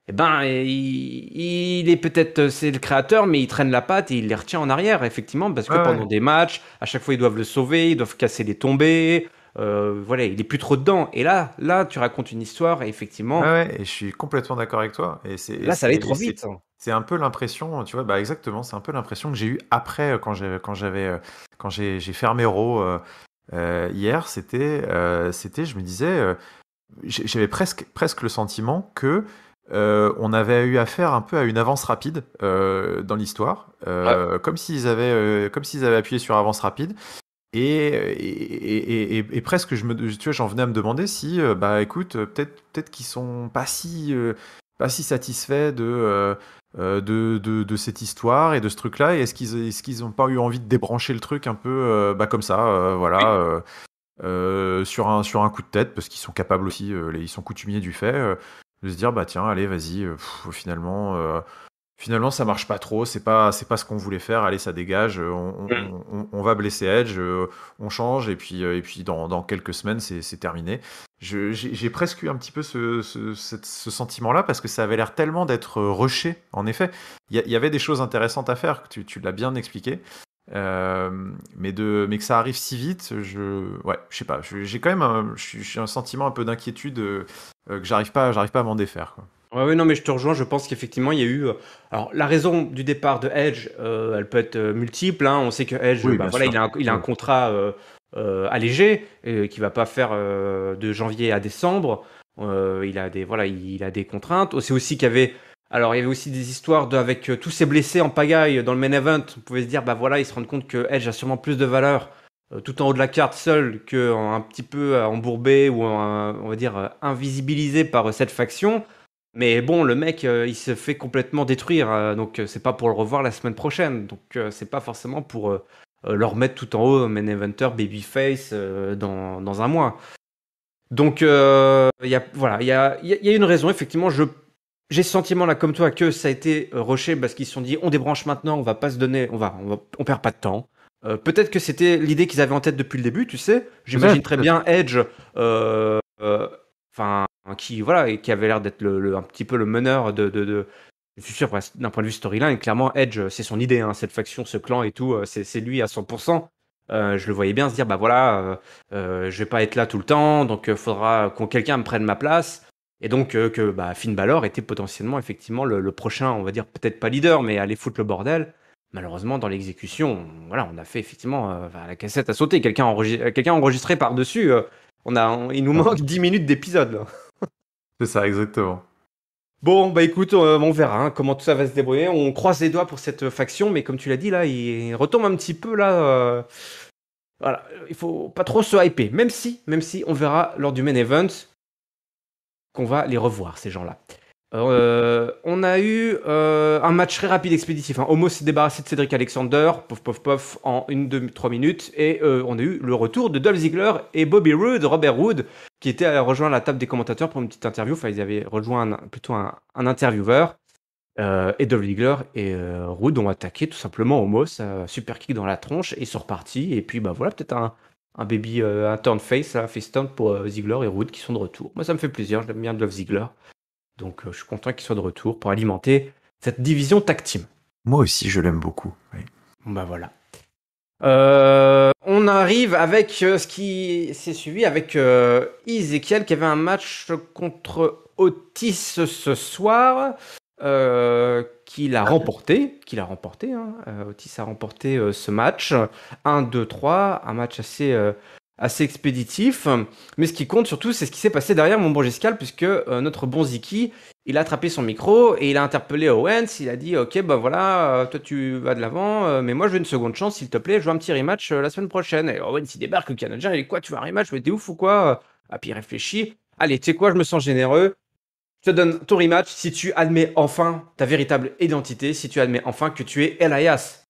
A: eh ben, il est peut-être, c'est le créateur, mais il traîne la patte et il les retient en arrière, effectivement, parce que
B: Ouais,
A: pendant
B: ouais.
A: des matchs, à chaque fois, ils doivent le sauver, ils doivent casser les tombées. Voilà, il est plus trop dedans. Et là, tu racontes une histoire, et effectivement,
B: Ouais, et je suis complètement d'accord avec toi.
A: là, ça allait trop vite.
B: C'est un peu l'impression, tu vois, bah exactement, c'est un peu l'impression que j'ai eue après quand j'ai fermé Raw hier. Je me disais, j'avais presque le sentiment que on avait eu affaire un peu à une avance rapide dans l'histoire,
A: Ouais.
B: comme s'ils avaient appuyé sur avance rapide. Et presque, tu vois, j'en venais à me demander si, bah écoute, peut-être qu'ils sont pas si satisfaits de cette histoire et de ce truc-là. Et est-ce qu'ils ont pas eu envie de débrancher le truc un peu comme ça, voilà,
A: Oui.
B: sur un coup de tête, parce qu'ils sont capables aussi, ils sont coutumiers du fait, de se dire, bah tiens, allez, vas-y, finalement, ça marche pas trop, c'est pas ce qu'on voulait faire, allez, ça dégage,
A: Mm.
B: on va blesser Edge, on change, et puis dans quelques semaines, c'est terminé. J'ai presque eu un petit peu ce sentiment-là, parce que ça avait l'air tellement d'être rushé, en effet. Il y avait des choses intéressantes à faire, tu l'as bien expliqué, mais que ça arrive si vite, ouais, je sais pas, j'ai quand même j'ai un sentiment un peu d'inquiétude que j'arrive pas à m'en défaire, quoi.
A: Ouais, ouais, non, mais je te rejoins. Je pense qu'effectivement, il y a eu. Alors, la raison du départ de Edge, elle peut être multiple, hein. On sait que Edge,
B: Oui,
A: bah,
B: bien
A: voilà,
B: sûr.
A: il a un
B: Oui.
A: contrat allégé qui va pas faire de janvier à décembre. il a des contraintes. C'est aussi qu'il y avait, alors il y avait aussi des histoires avec tous ces blessés en pagaille dans le main event. On pouvait se dire, bah voilà, ils se rendent compte que Edge a sûrement plus de valeur tout en haut de la carte seul que un petit peu embourbé ou on va dire invisibilisé par cette faction. Mais bon, le mec, il se fait complètement détruire, donc c'est pas pour le revoir la semaine prochaine. Donc c'est pas forcément pour le remettre tout en haut, main eventer, babyface, dans un mois. Donc voilà, il y a une raison, effectivement. J'ai ce sentiment là, comme toi, que ça a été rushé parce qu'ils se sont dit, on débranche maintenant, on va pas se donner, on perd pas de temps. Peut-être que c'était l'idée qu'ils avaient en tête depuis le début, tu sais. J'imagine très bien Edge, enfin, qui voilà, et qui avait l'air d'être un petit peu le meneur de. Je suis sûr, d'un point de vue storyline, clairement, Edge, c'est son idée, hein, cette faction, ce clan et tout, c'est lui à 100%. Je le voyais bien se dire, bah voilà, je vais pas être là tout le temps, donc il faudra que quelqu'un me prenne ma place. Et donc que bah, Finn Balor était potentiellement effectivement le prochain, on va dire peut-être pas leader, mais aller foutre le bordel. Malheureusement, dans l'exécution, voilà, on a fait effectivement la cassette a sauté. Quelqu'un a enregistré par-dessus. Il nous manque 10 minutes d'épisode. Là.
B: C'est ça, exactement.
A: Bon, bah écoute, on verra hein, comment tout ça va se débrouiller. On croise les doigts pour cette faction, mais comme tu l'as dit là, il retombe un petit peu là. Voilà, il faut pas trop se hyper. Même si on verra lors du main event qu'on va les revoir ces gens-là. On a eu un match très rapide expéditif. Hein. Homo s'est débarrassé de Cédric Alexander, pof, en 1-2-3 minutes. Et on a eu le retour de Dolph Ziggler et Bobby Roode, Robert Roode, qui était à rejoindre la table des commentateurs pour une petite interview. Enfin, ils avaient rejoint plutôt un intervieweur. Et Dolph Ziggler et Roode ont attaqué tout simplement Homos, super kick dans la tronche, et ils sont repartis. Et puis bah voilà, peut-être un baby, un turn face, face turn pour Ziggler et Roode qui sont de retour. Moi ça me fait plaisir, j'aime bien Dolph Ziggler. Donc je suis content qu'ils soient de retour pour alimenter cette division tag team.
B: Moi aussi, je l'aime beaucoup. Oui.
A: Bah voilà. On arrive avec ce qui s'est suivi avec Ezekiel qui avait un match contre Otis ce soir. Qu'il a remporté. Hein. Otis a remporté ce match. 1-2-3, un match assez expéditif. Mais ce qui compte surtout, c'est ce qui s'est passé derrière mon bon Giscal, puisque notre bon Ziki, il a attrapé son micro et il a interpellé Owens. Il a dit, ok, bah voilà, toi tu vas de l'avant, mais moi je veux une seconde chance, s'il te plaît, je veux un petit rematch la semaine prochaine. Et Owens, il débarque, le Canadien, il dit, quoi, tu veux un rematch? Mais t'es ouf ou quoi? Ah, puis il réfléchit. Allez, tu sais quoi, je me sens généreux. Je te donne ton rematch si tu admets enfin ta véritable identité, si tu admets enfin que tu es Elias.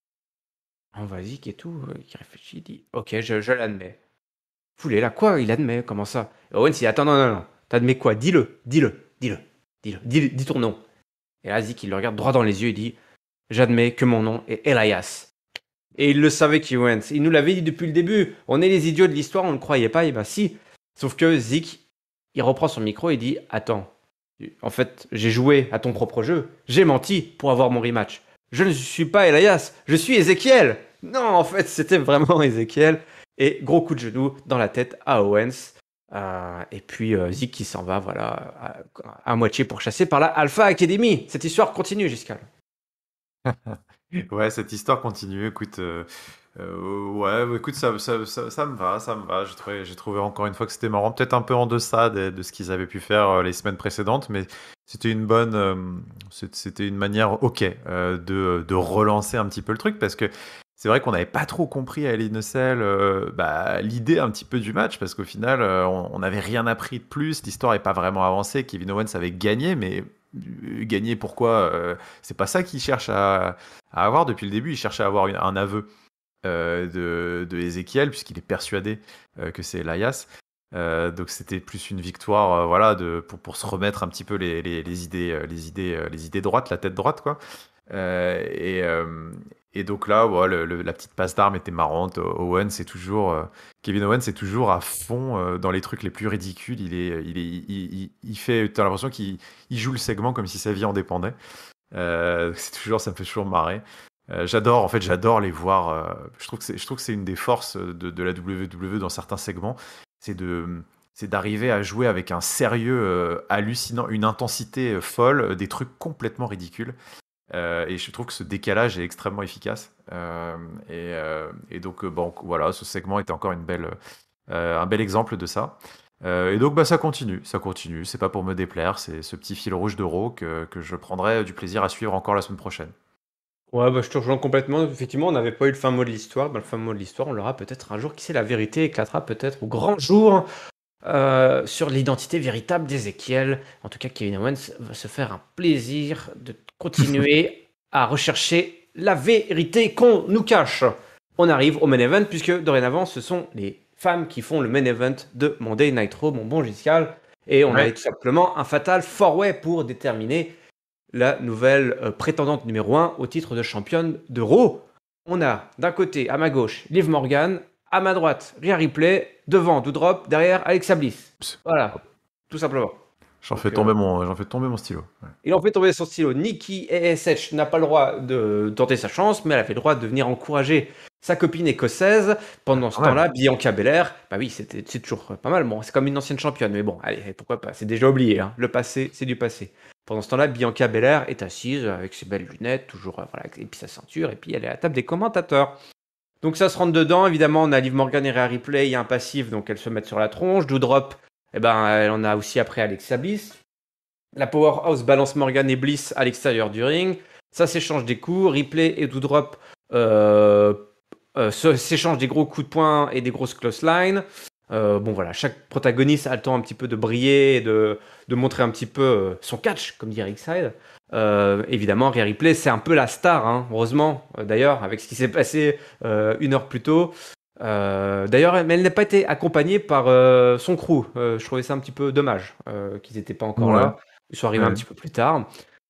A: On vas-y, qui est tout, qui réfléchit, il dit ok, je l'admets. Foulé là, quoi, il admet, comment ça? Et Owens, il dit attends, non, t'admets quoi? Dis-le, dis ton nom. Et là, Zik, il le regarde droit dans les yeux et dit j'admets que mon nom est Elias. Et il le savait qui Owens. Il nous l'avait dit depuis le début. On est les idiots de l'histoire, on ne le croyait pas, et ben si. Sauf que Zik, il reprend son micro et dit attends. En fait, j'ai joué à ton propre jeu. J'ai menti pour avoir mon rematch. Je ne suis pas Elias, je suis Ezekiel. Non, en fait, c'était vraiment Ezekiel. Et gros coup de genou dans la tête à Owens. Et puis Zik qui s'en va, voilà, à moitié pourchassé par la Alpha Academy. Cette histoire continue, Giscal.
B: Ouais, cette histoire continue. Écoute, ouais, écoute, ça me va. J'ai trouvé encore une fois que c'était marrant, peut-être un peu en deçà de ce qu'ils avaient pu faire les semaines précédentes, mais c'était c'était une manière, ok, de relancer un petit peu le truc, parce que c'est vrai qu'on n'avait pas trop compris à Hell in a Cell, l'idée un petit peu du match, parce qu'au final, on n'avait rien appris de plus, l'histoire n'est pas vraiment avancée, Kevin Owens avait gagné, mais gagner pourquoi c'est pas ça qu'il cherche à avoir depuis le début, il cherche à avoir un aveu de Ezekiel, puisqu'il est persuadé que c'est Elias. Donc c'était plus une victoire voilà, pour se remettre un petit peu les idées droites, la tête droite, quoi. Et donc là, ouais, la petite passe d'armes était marrante. Kevin Owens est toujours à fond dans les trucs les plus ridicules. T'as l'impression qu'il joue le segment comme si sa vie en dépendait. Ça me fait toujours marrer. J'adore les voir. Je trouve que c'est une des forces de la WWE dans certains segments, c'est d'arriver à jouer avec un sérieux hallucinant, une intensité folle, des trucs complètement ridicules. Et je trouve que ce décalage est extrêmement efficace. Et donc, bon, voilà, ce segment était encore un bel exemple de ça. Et donc bah ça continue. C'est pas pour me déplaire, c'est ce petit fil rouge de Raw que je prendrai du plaisir à suivre encore la semaine prochaine.
A: Ouais, bah, je te rejoins complètement. Effectivement, on n'avait pas eu le fin mot de l'histoire. Bah, le fin mot de l'histoire, on l'aura peut-être un jour. Qui sait, la vérité éclatera peut-être au grand jour sur l'identité véritable d'Ézéchiel. En tout cas, Kevin Owens va se faire un plaisir de continuer à rechercher la vérité qu'on nous cache. On arrive au main event, puisque dorénavant, ce sont les femmes qui font le main event de Monday Night Raw, mon bon Giscal. Et on a tout simplement un fatal four-way pour déterminer la nouvelle prétendante numéro 1 au titre de championne de Raw. On a d'un côté, à ma gauche, Liv Morgan, à ma droite, Rhea Ripley, devant Doudrop, derrière Alexa Bliss. Voilà, tout simplement.
B: J'en fais tomber mon stylo. Ouais.
A: Il en fait tomber son stylo. Nikki ASH n'a pas le droit de tenter sa chance, mais elle avait le droit de venir encourager sa copine écossaise. Pendant ce temps-là, Bianca Belair, bah oui, c'est toujours pas mal. Bon, c'est comme une ancienne championne, mais bon, allez, pourquoi pas. C'est déjà oublié, hein. Le passé, c'est du passé. Pendant ce temps-là, Bianca Belair est assise avec ses belles lunettes, toujours, voilà, et puis sa ceinture, et puis elle est à la table des commentateurs. Donc ça se rentre dedans, évidemment, on a Liv Morgan et Rhea Ripley, il y a un passif, donc elles se mettent sur la tronche. Doudrop, eh ben, elle en a aussi après Alexa Bliss. La Powerhouse balance Morgan et Bliss à l'extérieur du ring. Ça s'échange des coups. Ripley et Doudrop s'échangent des gros coups de poing et des grosses close lines. Bon voilà, chaque protagoniste a le temps un petit peu de briller et de montrer un petit peu son catch, comme dit Ringside. Évidemment, Rhea Ripley, c'est un peu la star, hein, heureusement, d'ailleurs, avec ce qui s'est passé une heure plus tôt. D'ailleurs, mais elle n'a pas été accompagnée par son crew. Je trouvais ça un petit peu dommage qu'ils n'étaient pas encore là. Ils sont arrivés un petit peu plus tard.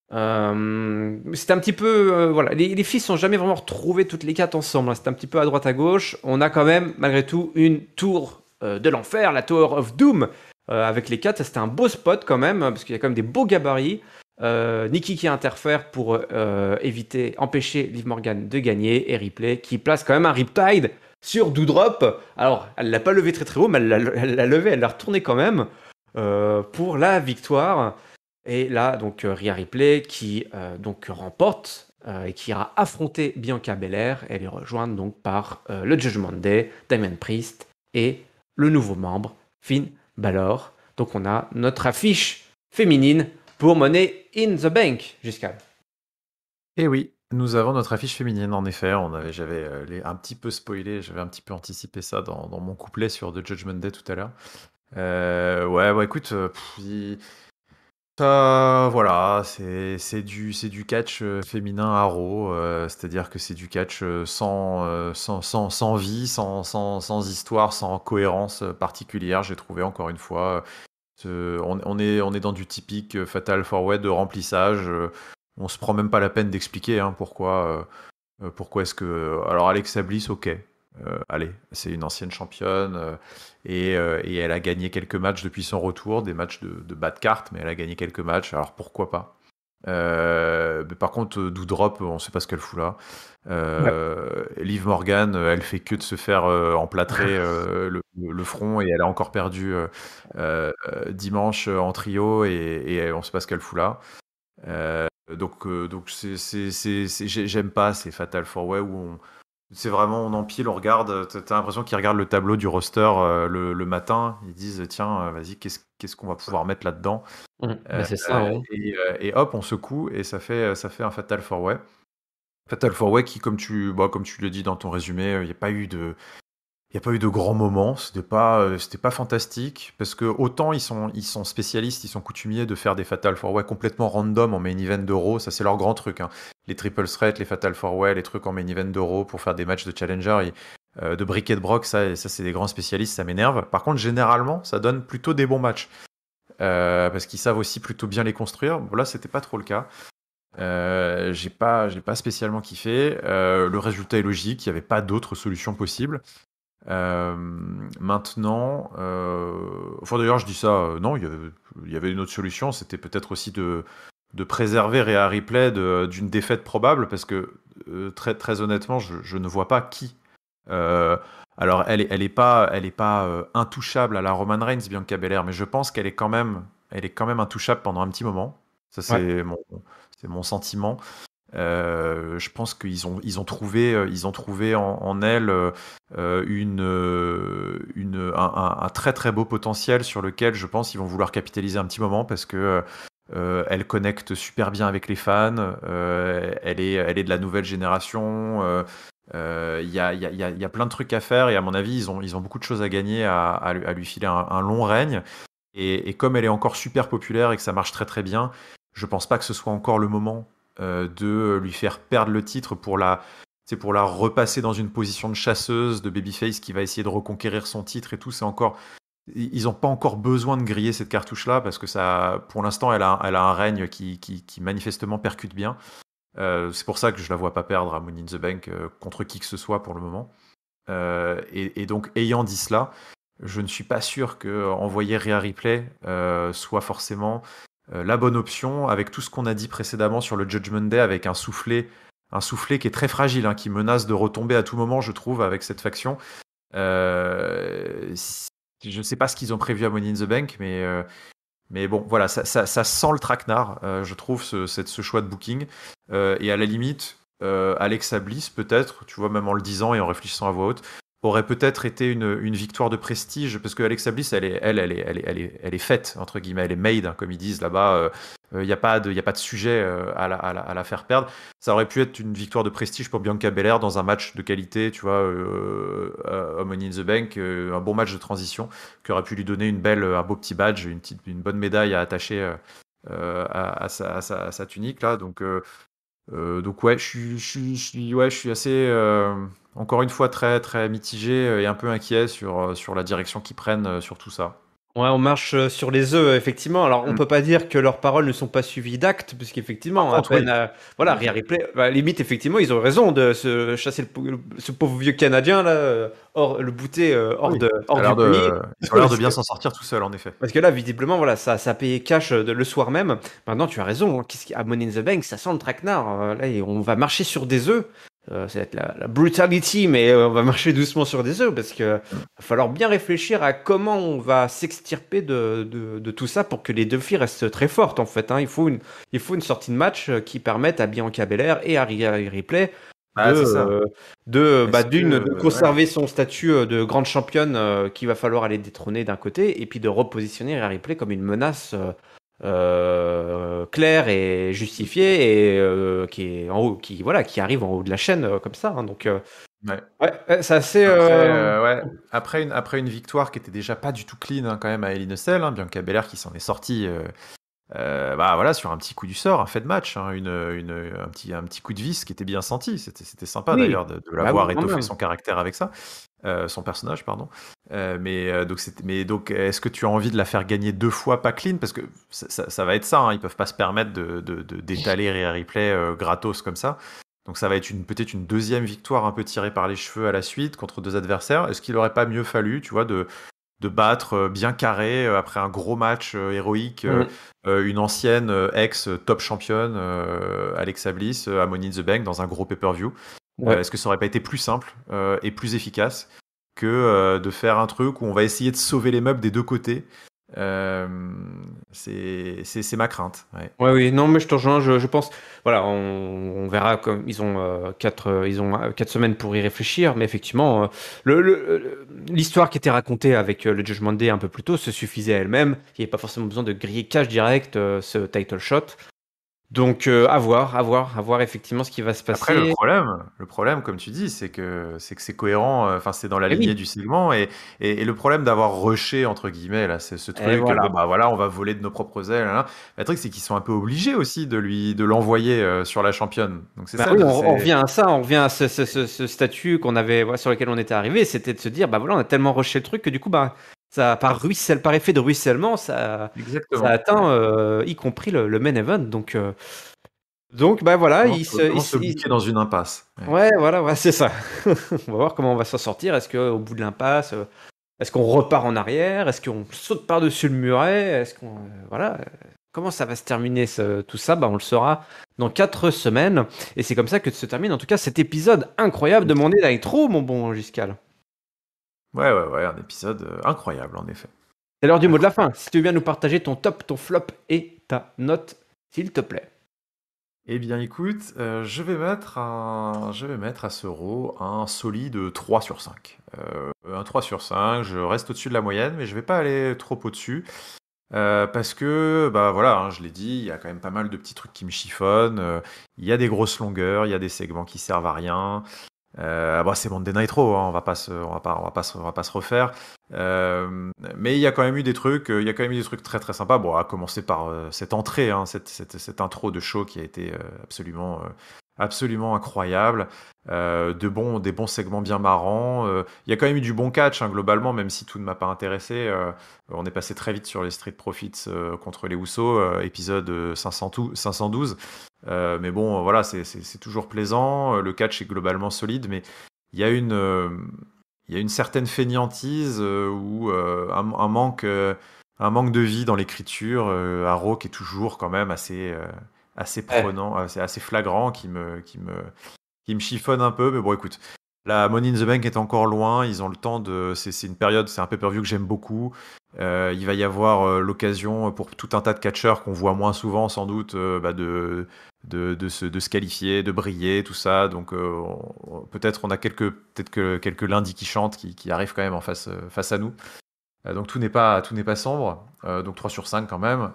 A: C'était un petit peu... voilà, les filles sont jamais vraiment retrouvées toutes les quatre ensemble. Hein. C'était un petit peu à droite à gauche. On a quand même, malgré tout, une tour de l'enfer, la Tower of Doom, avec les quatre. Ça, c'était un beau spot quand même, parce qu'il y a quand même des beaux gabarits. Nikki qui interfère pour empêcher Liv Morgan de gagner. Et Ripley qui place quand même un Riptide sur Doudrop. Alors, elle l'a pas levé très très haut, mais elle l'a levé, elle l'a retourné quand même pour la victoire. Et là, donc, Rhea Ripley qui donc remporte et qui ira affronter Bianca Belair. Elle est rejointe donc par le Judgment Day, Damian Priest et le nouveau membre, Finn Balor. Donc, on a notre affiche féminine pour Money in the Bank, Giscal.
B: Et oui, nous avons notre affiche féminine, en effet. J'avais un petit peu spoilé, j'avais un petit peu anticipé ça dans mon couplet sur The Judgment Day tout à l'heure. Ouais, écoute, voilà, c'est du catch féminin à Raw, c'est-à-dire que c'est du catch sans vie, sans histoire, sans cohérence particulière. J'ai trouvé encore une fois, on est dans du typique Fatal 4-Way de remplissage. On se prend même pas la peine d'expliquer pourquoi est-ce que... Alors Alexa Bliss, ok. Allez, c'est une ancienne championne et elle a gagné quelques matchs depuis son retour, des matchs de bas de cartes, mais elle a gagné quelques matchs, alors pourquoi pas. Mais par contre, Doudrop, on sait pas ce qu'elle fout là. Liv Morgan, elle fait que de se faire emplâtrer le front et elle a encore perdu dimanche en trio et on sait pas ce qu'elle fout là. Donc j'aime pas ces Fatal 4-Way où c'est vraiment, on empile, on regarde, t'as l'impression qu'ils regardent le tableau du roster le matin, ils disent tiens, vas-y, qu'est-ce qu'on va pouvoir mettre là-dedans.
A: C'est ça, ouais.
B: Et hop, on secoue et ça fait un Fatal 4-Way. Fatal 4-Way qui, comme tu le dis dans ton résumé, il n'y a pas eu de grands moments, c'était pas fantastique, parce que autant ils sont spécialistes, ils sont coutumiers de faire des Fatal 4-Way complètement random en main event d'Euro, ça c'est leur grand truc, hein. Les triple threat, les Fatal 4-Way, les trucs en main event d'Euro pour faire des matchs de challenger, de brick et de broc, ça c'est des grands spécialistes, ça m'énerve. Par contre, généralement, ça donne plutôt des bons matchs, parce qu'ils savent aussi plutôt bien les construire. Bon, là, c'était pas trop le cas. J'ai pas spécialement kiffé. Le résultat est logique, il n'y avait pas d'autre solution possible. Maintenant, enfin d'ailleurs je dis ça, non, il y avait une autre solution, c'était peut-être aussi de préserver Rhea Ripley d'une défaite probable, parce que très, très honnêtement, je ne vois pas qui. Alors elle est pas intouchable à la Roman Reigns, Bianca Belair, mais je pense qu'elle est quand même intouchable pendant un petit moment. Ça c'est mon sentiment. Je pense ils ont trouvé en elle un très très beau potentiel sur lequel je pense ils vont vouloir capitaliser un petit moment parce que elle connecte super bien avec les fans, elle est de la nouvelle génération. Il y a plein de trucs à faire et à mon avis ils ont beaucoup de choses à gagner à lui filer un long règne. Et comme elle est encore super populaire et que ça marche très très bien, je pense pas que ce soit encore le moment de lui faire perdre le titre pour la repasser dans une position de chasseuse, de babyface qui va essayer de reconquérir son titre et tout. Ils n'ont pas encore besoin de griller cette cartouche-là parce que ça, pour l'instant, elle a un règne qui manifestement percute bien. C'est pour ça que je la vois pas perdre à Money in the Bank contre qui que ce soit pour le moment. Et donc, ayant dit cela, je ne suis pas sûr que envoyer Rhea Ripley soit forcément la bonne option avec tout ce qu'on a dit précédemment sur le Judgment Day avec un soufflet qui est très fragile, hein, qui menace de retomber à tout moment, je trouve, avec cette faction. Je ne sais pas ce qu'ils ont prévu à Money in the Bank, mais bon, voilà, ça sent le traquenard, je trouve, ce choix de booking. Et à la limite, Alexa Bliss, peut-être, tu vois, même en le disant et en réfléchissant à voix haute, aurait peut-être été une victoire de prestige, parce que Alexa Bliss, elle est faite, entre guillemets, elle est made, hein, comme ils disent là-bas. Il n'y a pas de sujet à la faire perdre. Ça aurait pu être une victoire de prestige pour Bianca Belair dans un match de qualité, tu vois, à Money in the Bank, un bon match de transition qui aurait pu lui donner un beau petit badge, une bonne médaille à attacher à sa tunique là. Donc ouais, je suis assez, encore une fois, très très mitigé et un peu inquiet sur la direction qu'ils prennent sur tout ça.
A: Ouais, on marche sur les œufs, effectivement. Alors, on
B: Mm.
A: peut pas dire que leurs paroles ne sont pas suivies d'actes,
B: Par
A: puisqu'effectivement, à
B: contre, oui.
A: peine, voilà,
B: En
A: Rhea
B: effet.
A: Ripley, bah, limite, effectivement, ils ont raison de se chasser ce pauvre vieux Canadien, là, hors, le bouter
B: Oui.
A: hors du pays.
B: Ils ont l'air de bien s'en sortir tout seuls, en effet.
A: Parce que là, visiblement, voilà, ça a payé cash le soir même. Maintenant, tu as raison, hein, à Money in the Bank, ça sent le traquenard. Là, on va marcher sur des œufs. Ça va être la brutality, mais on va marcher doucement sur des œufs parce que va falloir bien réfléchir à comment on va s'extirper de tout ça pour que les deux filles restent très fortes en fait. Hein. Il faut une sortie de match qui permette à Bianca Belair et à Rhea Ripley
B: Ah, c'est ça. Est-ce
A: de
B: que, ouais.
A: conserver son statut de grande championne qu'il va falloir aller détrôner d'un côté et puis de repositionner Rhea Ripley comme une menace claire et justifiée et qui est en haut, qui arrive en haut de la chaîne comme ça. Hein. Donc
B: Ouais.
A: ouais, c'est assez.
B: Ouais. Après une victoire qui était déjà pas du tout clean, hein, quand même à Hell in a Cell, hein, Bianca Belair qui s'en est sortie bah voilà, sur un petit coup du sort, un fait de match, hein, un petit coup de vis qui était bien senti. C'était sympa
A: Oui,
B: d'ailleurs de
A: bah oui,
B: l'avoir
A: quand
B: étoffé
A: même.
B: son caractère avec ça, son personnage, pardon. Donc, est-ce que tu as envie de la faire gagner deux fois pas clean? Parce que ça va être ça, hein, ils peuvent pas se permettre d'étaler Rhea Ripley gratos comme ça. Donc ça va être peut-être une deuxième victoire un peu tirée par les cheveux à la suite contre deux adversaires. Est-ce qu'il aurait pas mieux fallu, tu vois, de battre bien carré après un gros match héroïque
A: Mm.
B: une ancienne ex-top championne Alexa Bliss à Money in the Bank dans un gros pay-per-view.
A: Ouais.
B: Est-ce que ça aurait pas été plus simple et plus efficace que de faire un truc où on va essayer de sauver les meubles des deux côtés? Euh, c'est ma crainte. Ouais.
A: Ouais, oui, non, mais je te rejoins, je pense, voilà, on verra comme ils ont 4 semaines pour y réfléchir, mais effectivement, l'histoire qui était racontée avec le Judgment Day un peu plus tôt se suffisait à elle-même. Il n'y avait pas forcément besoin de griller cash direct ce title shot. Donc, à voir effectivement ce qui va se
B: Après,
A: passer.
B: le problème, comme tu dis, c'est cohérent. Enfin, c'est dans la
A: Et
B: lignée
A: oui,
B: du segment et le problème d'avoir rushé entre guillemets là, c'est ce
A: et
B: truc. Bon
A: voilà.
B: bah voilà, on va voler de nos propres ailes. Là. Le truc, c'est qu'ils sont un peu obligés aussi de l'envoyer sur la championne. Donc c'est
A: Bah
B: ça,
A: oui, on
B: c'est
A: revient à ça, on revient à ce statut qu'on avait, sur lequel on était arrivé, c'était de se dire, bah voilà, on a tellement rushé le truc que du coup, bah, ça, par effet de ruissellement, ça
B: exactement.
A: atteint
B: Ouais.
A: y compris le main event. Donc bah voilà,
B: Comment se bouquer dans une impasse. Ouais.
A: ouais, voilà, ouais, c'est ça. On va voir comment on va s'en sortir. Est-ce qu'au bout de l'impasse, est-ce qu'on repart en arrière? Est-ce qu'on saute par-dessus le muret? Est-ce qu'on, voilà. Comment ça va se terminer tout ça? Bah, on le saura dans 4 semaines. Et c'est comme ça que se termine en tout cas cet épisode incroyable de Monday Night Raw, mon bon Giscal.
B: Ouais, un épisode incroyable en effet.
A: C'est l'heure du mot de la fin.
B: Incroyable.
A: Si tu veux bien nous partager ton top, ton flop et ta note, s'il te plaît.
B: Eh bien, écoute, je vais mettre à ce row un solide 3 sur 5. Un 3 sur 5, je reste au-dessus de la moyenne, mais je vais pas aller trop au-dessus. Parce que, bah voilà, hein, je l'ai dit, il y a quand même pas mal de petits trucs qui me chiffonnent. Il y a des grosses longueurs, il y a des segments qui servent à rien. Bah, c'est Monday Nitro, hein, on va pas se refaire. Mais il y a quand même eu des trucs, il y a quand même eu des trucs très très sympas. Bon, à commencer par cette entrée, hein, cette intro de show qui a été absolument incroyable. Des bons segments bien marrants. Il y a quand même eu du bon catch, hein, globalement, même si tout ne m'a pas intéressé. On est passé très vite sur les Street Profits contre les Usos, épisode 512. Mais bon, voilà, c'est toujours plaisant. Le catch est globalement solide, mais il y a il y a une certaine fainéantise ou un manque de vie dans l'écriture. Arrow qui est toujours quand même assez
A: Ouais.
B: prenant, assez flagrant, qui me chiffonne un peu. Mais bon, écoute, la Money in the Bank est encore loin. Ils ont le temps de. C'est une période, c'est un pay-per-view que j'aime beaucoup. Il va y avoir l'occasion pour tout un tas de catcheurs qu'on voit moins souvent, sans doute, de se qualifier, de briller, tout ça. Donc peut-être on a quelques lundis qui chantent, qui arrivent quand même face à nous. Donc tout n'est pas sombre. Donc 3 sur 5 quand même.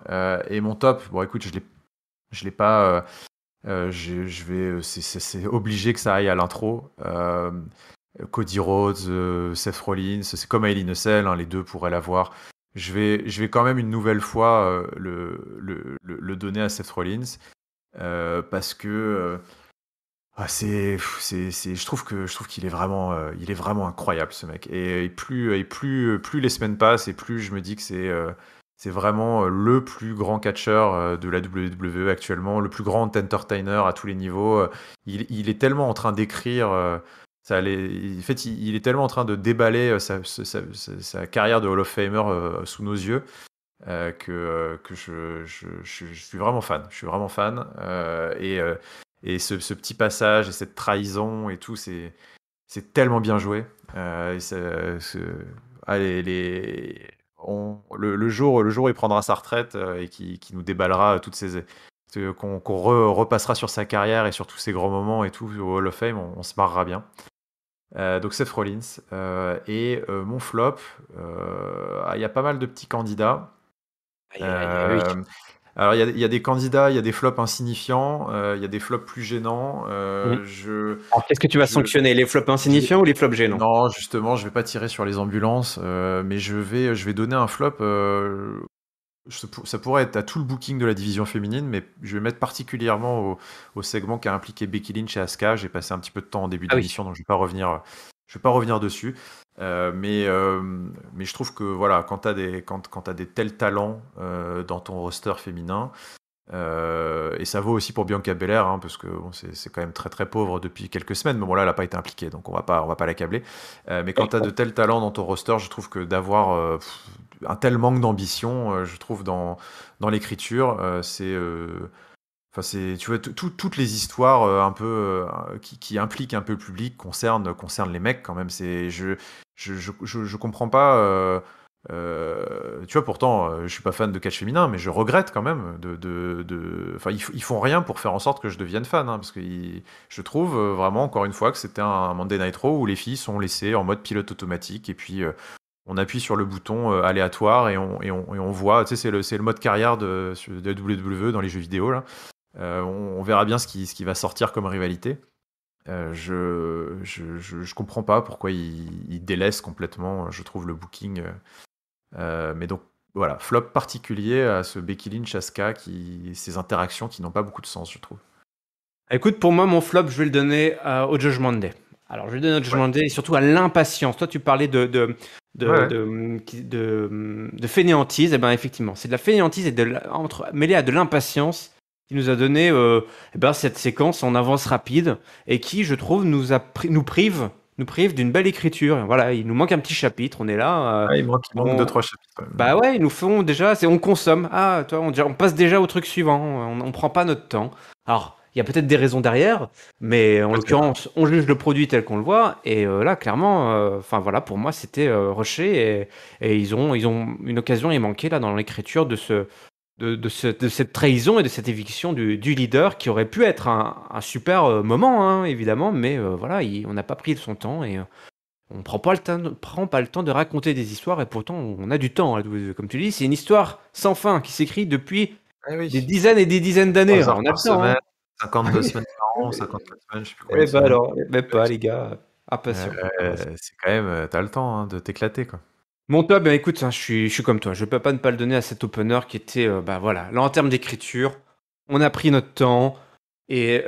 B: Et mon top, bon écoute, je l'ai pas. Je vais, c'est obligé que ça aille à l'intro. Cody Rhodes, Seth Rollins, c'est comme Hell in a Cell, hein, les deux pourraient l'avoir. Je vais quand même une nouvelle fois le donner à Seth Rollins parce que je trouve qu'il est vraiment incroyable ce mec. Plus les semaines passent et plus je me dis que c'est vraiment le plus grand catcheur de la WWE actuellement, le plus grand entertainer à tous les niveaux. Il est tellement en train d'écrire, en fait, il est tellement en train de déballer sa carrière de Hall of Famer sous nos yeux que je suis vraiment fan. Je suis vraiment fan. Et ce petit passage et cette trahison et tout, c'est tellement bien joué. Allez, le jour où il prendra sa retraite et qui nous déballera toutes qu'on repassera sur sa carrière et sur tous ses grands moments et tout au Hall of Fame, on se marrera bien. Donc Seth Rollins. Mon flop, il y a pas mal de petits candidats.
A: Aïe, aïe, aïe, oui.
B: Euh, alors il y a des candidats, il y a des flops insignifiants, il y a des flops plus gênants.
A: Mm. Alors, qu'est-ce que tu vas
B: Je,
A: sanctionner? Les flops
B: je vais-
A: insignifiants ou les flops gênants?
B: non, justement, je vais pas tirer sur les ambulances, mais je vais donner un flop. Ça pourrait être à tout le booking de la division féminine, mais je vais mettre particulièrement au segment qui a impliqué Becky Lynch et Asuka. J'ai passé un petit peu de temps en début
A: Ah oui.
B: d'émission, donc je vais pas revenir dessus. Mais je trouve que voilà, quand t'as des tels talents dans ton roster féminin, et ça vaut aussi pour Bianca Belair, hein, parce que bon, c'est quand même très très pauvre depuis quelques semaines, mais bon là elle n'a pas été impliquée, donc on va pas l'accabler. Mais quand tu as de tels talents dans ton roster, je trouve que d'avoir un tel manque d'ambition, je trouve dans l'écriture, enfin tu vois, toutes les histoires un peu qui impliquent un peu le public concernent les mecs quand même. Je comprends pas. Tu vois, pourtant, je suis pas fan de catch féminin, mais je regrette quand même enfin, ils font rien pour faire en sorte que je devienne fan, hein, parce que je trouve vraiment, encore une fois, que c'était un Monday Night Raw où les filles sont laissées en mode pilote automatique, et puis on appuie sur le bouton aléatoire et on voit, tu sais, c'est le mode carrière de WWE dans les jeux vidéo, là. On verra bien ce qui va sortir comme rivalité. Je comprends pas pourquoi ils délaissent complètement, je trouve, le booking. Mais donc voilà, flop particulier à ce Becky Lynch Asuka, ces interactions qui n'ont pas beaucoup de sens, je trouve.
A: Écoute, pour moi, mon flop, je vais le donner au Judgment Day. Alors, je vais le donner au
B: Ouais,
A: Judgment Day et surtout à l'impatience. Toi, tu parlais
B: ouais, ouais.
A: de fainéantise. Eh ben, effectivement, c'est de la fainéantise et mêlée à de l'impatience qui nous a donné cette séquence en avance rapide et qui, je trouve, nous prive d'une belle écriture. Voilà, il nous manque un petit chapitre. On est là.
B: Ah, il manque deux,
A: On,
B: trois chapitres.
A: Bah ouais, ils nous font déjà, on consomme. Ah, toi, on passe déjà au truc suivant. On prend pas notre temps. Alors, il y a peut-être des raisons derrière, mais en
B: Peut-être.
A: l'occurrence, on juge le produit tel qu'on le voit. Et là, clairement, enfin voilà, pour moi, c'était rushé et ils ont une occasion est manquée là dans l'écriture de cette trahison et de cette éviction du leader qui aurait pu être un super moment, hein, évidemment, mais voilà, on n'a pas pris son temps et on prend pas le temps de raconter des histoires et pourtant on a du temps à la WWE. Comme tu dis, c'est une histoire sans fin qui s'écrit depuis
B: Eh
A: des
B: oui.
A: dizaines et des dizaines d'années.
B: 3
A: Alors,
B: heures
A: on a
B: par
A: le temps, hein.
B: semaine, 52 semaines par an, 54 semaines, je sais plus combien
A: Eh
B: de
A: ben
B: semaines.
A: alors, même pas les gars, impatient.
B: C'est quand même, tu le temps, hein, de t'éclater, quoi.
A: Mon top, ben écoute, hein, je suis comme toi. Je peux pas ne pas le donner à cet opener qui était, bah voilà, là en termes d'écriture, on a pris notre temps et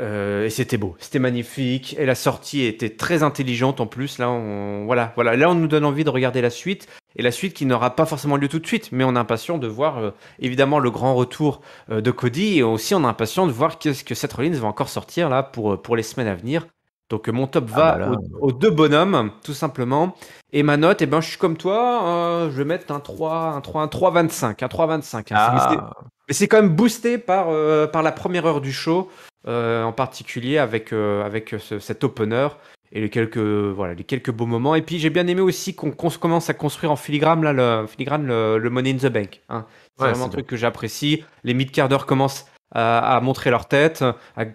A: c'était beau, c'était magnifique et la sortie était très intelligente en plus. Là, voilà, là on nous donne envie de regarder la suite et la suite qui n'aura pas forcément lieu tout de suite, mais on est impatient de voir évidemment le grand retour de Cody et aussi on est impatient de voir qu'est-ce que Seth Rollins va encore sortir là pour les semaines à venir. Donc mon top
B: Ah bah
A: va
B: là,
A: aux deux bonhommes, tout simplement. Et ma note, eh ben, je suis comme toi, je vais mettre un 3,25. Un 3,25. Hein. Mais c'est quand même boosté par la première heure du show, en particulier avec cet opener et les quelques beaux moments. Et puis j'ai bien aimé aussi qu'on commence à construire en filigrane, là, le Money in the Bank. Hein. C'est
B: ouais,
A: vraiment un
B: c'est bien.
A: truc que j'apprécie. Les mid-carders commencent à montrer leur tête,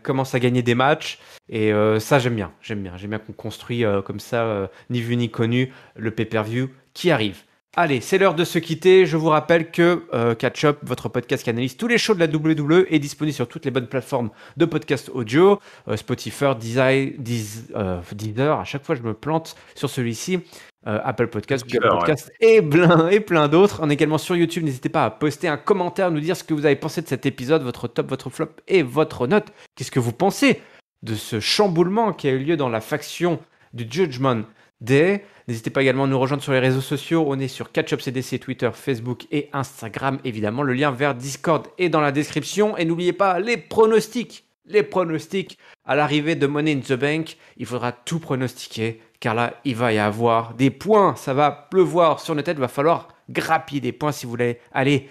A: commencent à gagner des matchs. Et ça, j'aime bien. J'aime bien qu'on construit comme ça, ni vu ni connu, le pay-per-view qui arrive. Allez, c'est l'heure de se quitter. Je vous rappelle que Catch Up, votre podcast qui analyse tous les shows de la WWE, est disponible sur toutes les bonnes plateformes de podcast audio, Spotify, Deezer, à chaque fois je me plante sur celui-ci, Apple Podcast, Google
B: Ouais.
A: Podcast et plein d'autres. On est également sur YouTube. N'hésitez pas à poster un commentaire, nous dire ce que vous avez pensé de cet épisode, votre top, votre flop et votre note. Qu'est-ce que vous pensez de ce chamboulement qui a eu lieu dans la faction du Judgment Day? N'hésitez pas également à nous rejoindre sur les réseaux sociaux. On est sur Catch Up CDC, Twitter, Facebook et Instagram. Évidemment, le lien vers Discord est dans la description. Et n'oubliez pas les pronostics. Les pronostics à l'arrivée de Money in the Bank. Il faudra tout pronostiquer car là, il va y avoir des points. Ça va pleuvoir sur nos têtes. Il va falloir grappiller des points si vous voulez aller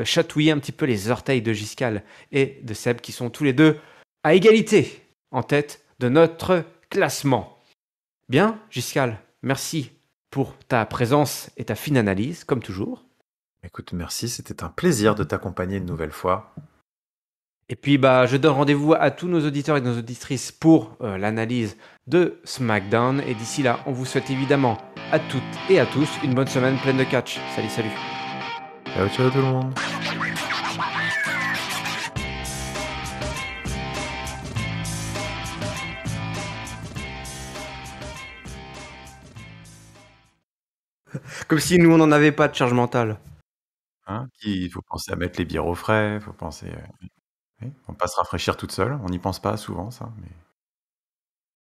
A: chatouiller un petit peu les orteils de Giscal et de Seb qui sont tous les deux à égalité en tête de notre classement. Bien, Giscal, merci pour ta présence et ta fine analyse, comme toujours.
B: Écoute, merci, c'était un plaisir de t'accompagner une nouvelle fois.
A: Et puis, bah, je donne rendez-vous à tous nos auditeurs et nos auditrices pour l'analyse de SmackDown. Et d'ici là, on vous souhaite évidemment à toutes et à tous une bonne semaine pleine de catch. Salut, salut.
B: Ciao, ciao tout le monde.
A: Comme si nous, on n'en avait pas de charge mentale.
B: Hein, il faut penser à mettre les bières au frais, faut penser... oui, on va pas se rafraîchir toute seule, on n'y pense pas souvent, ça, mais...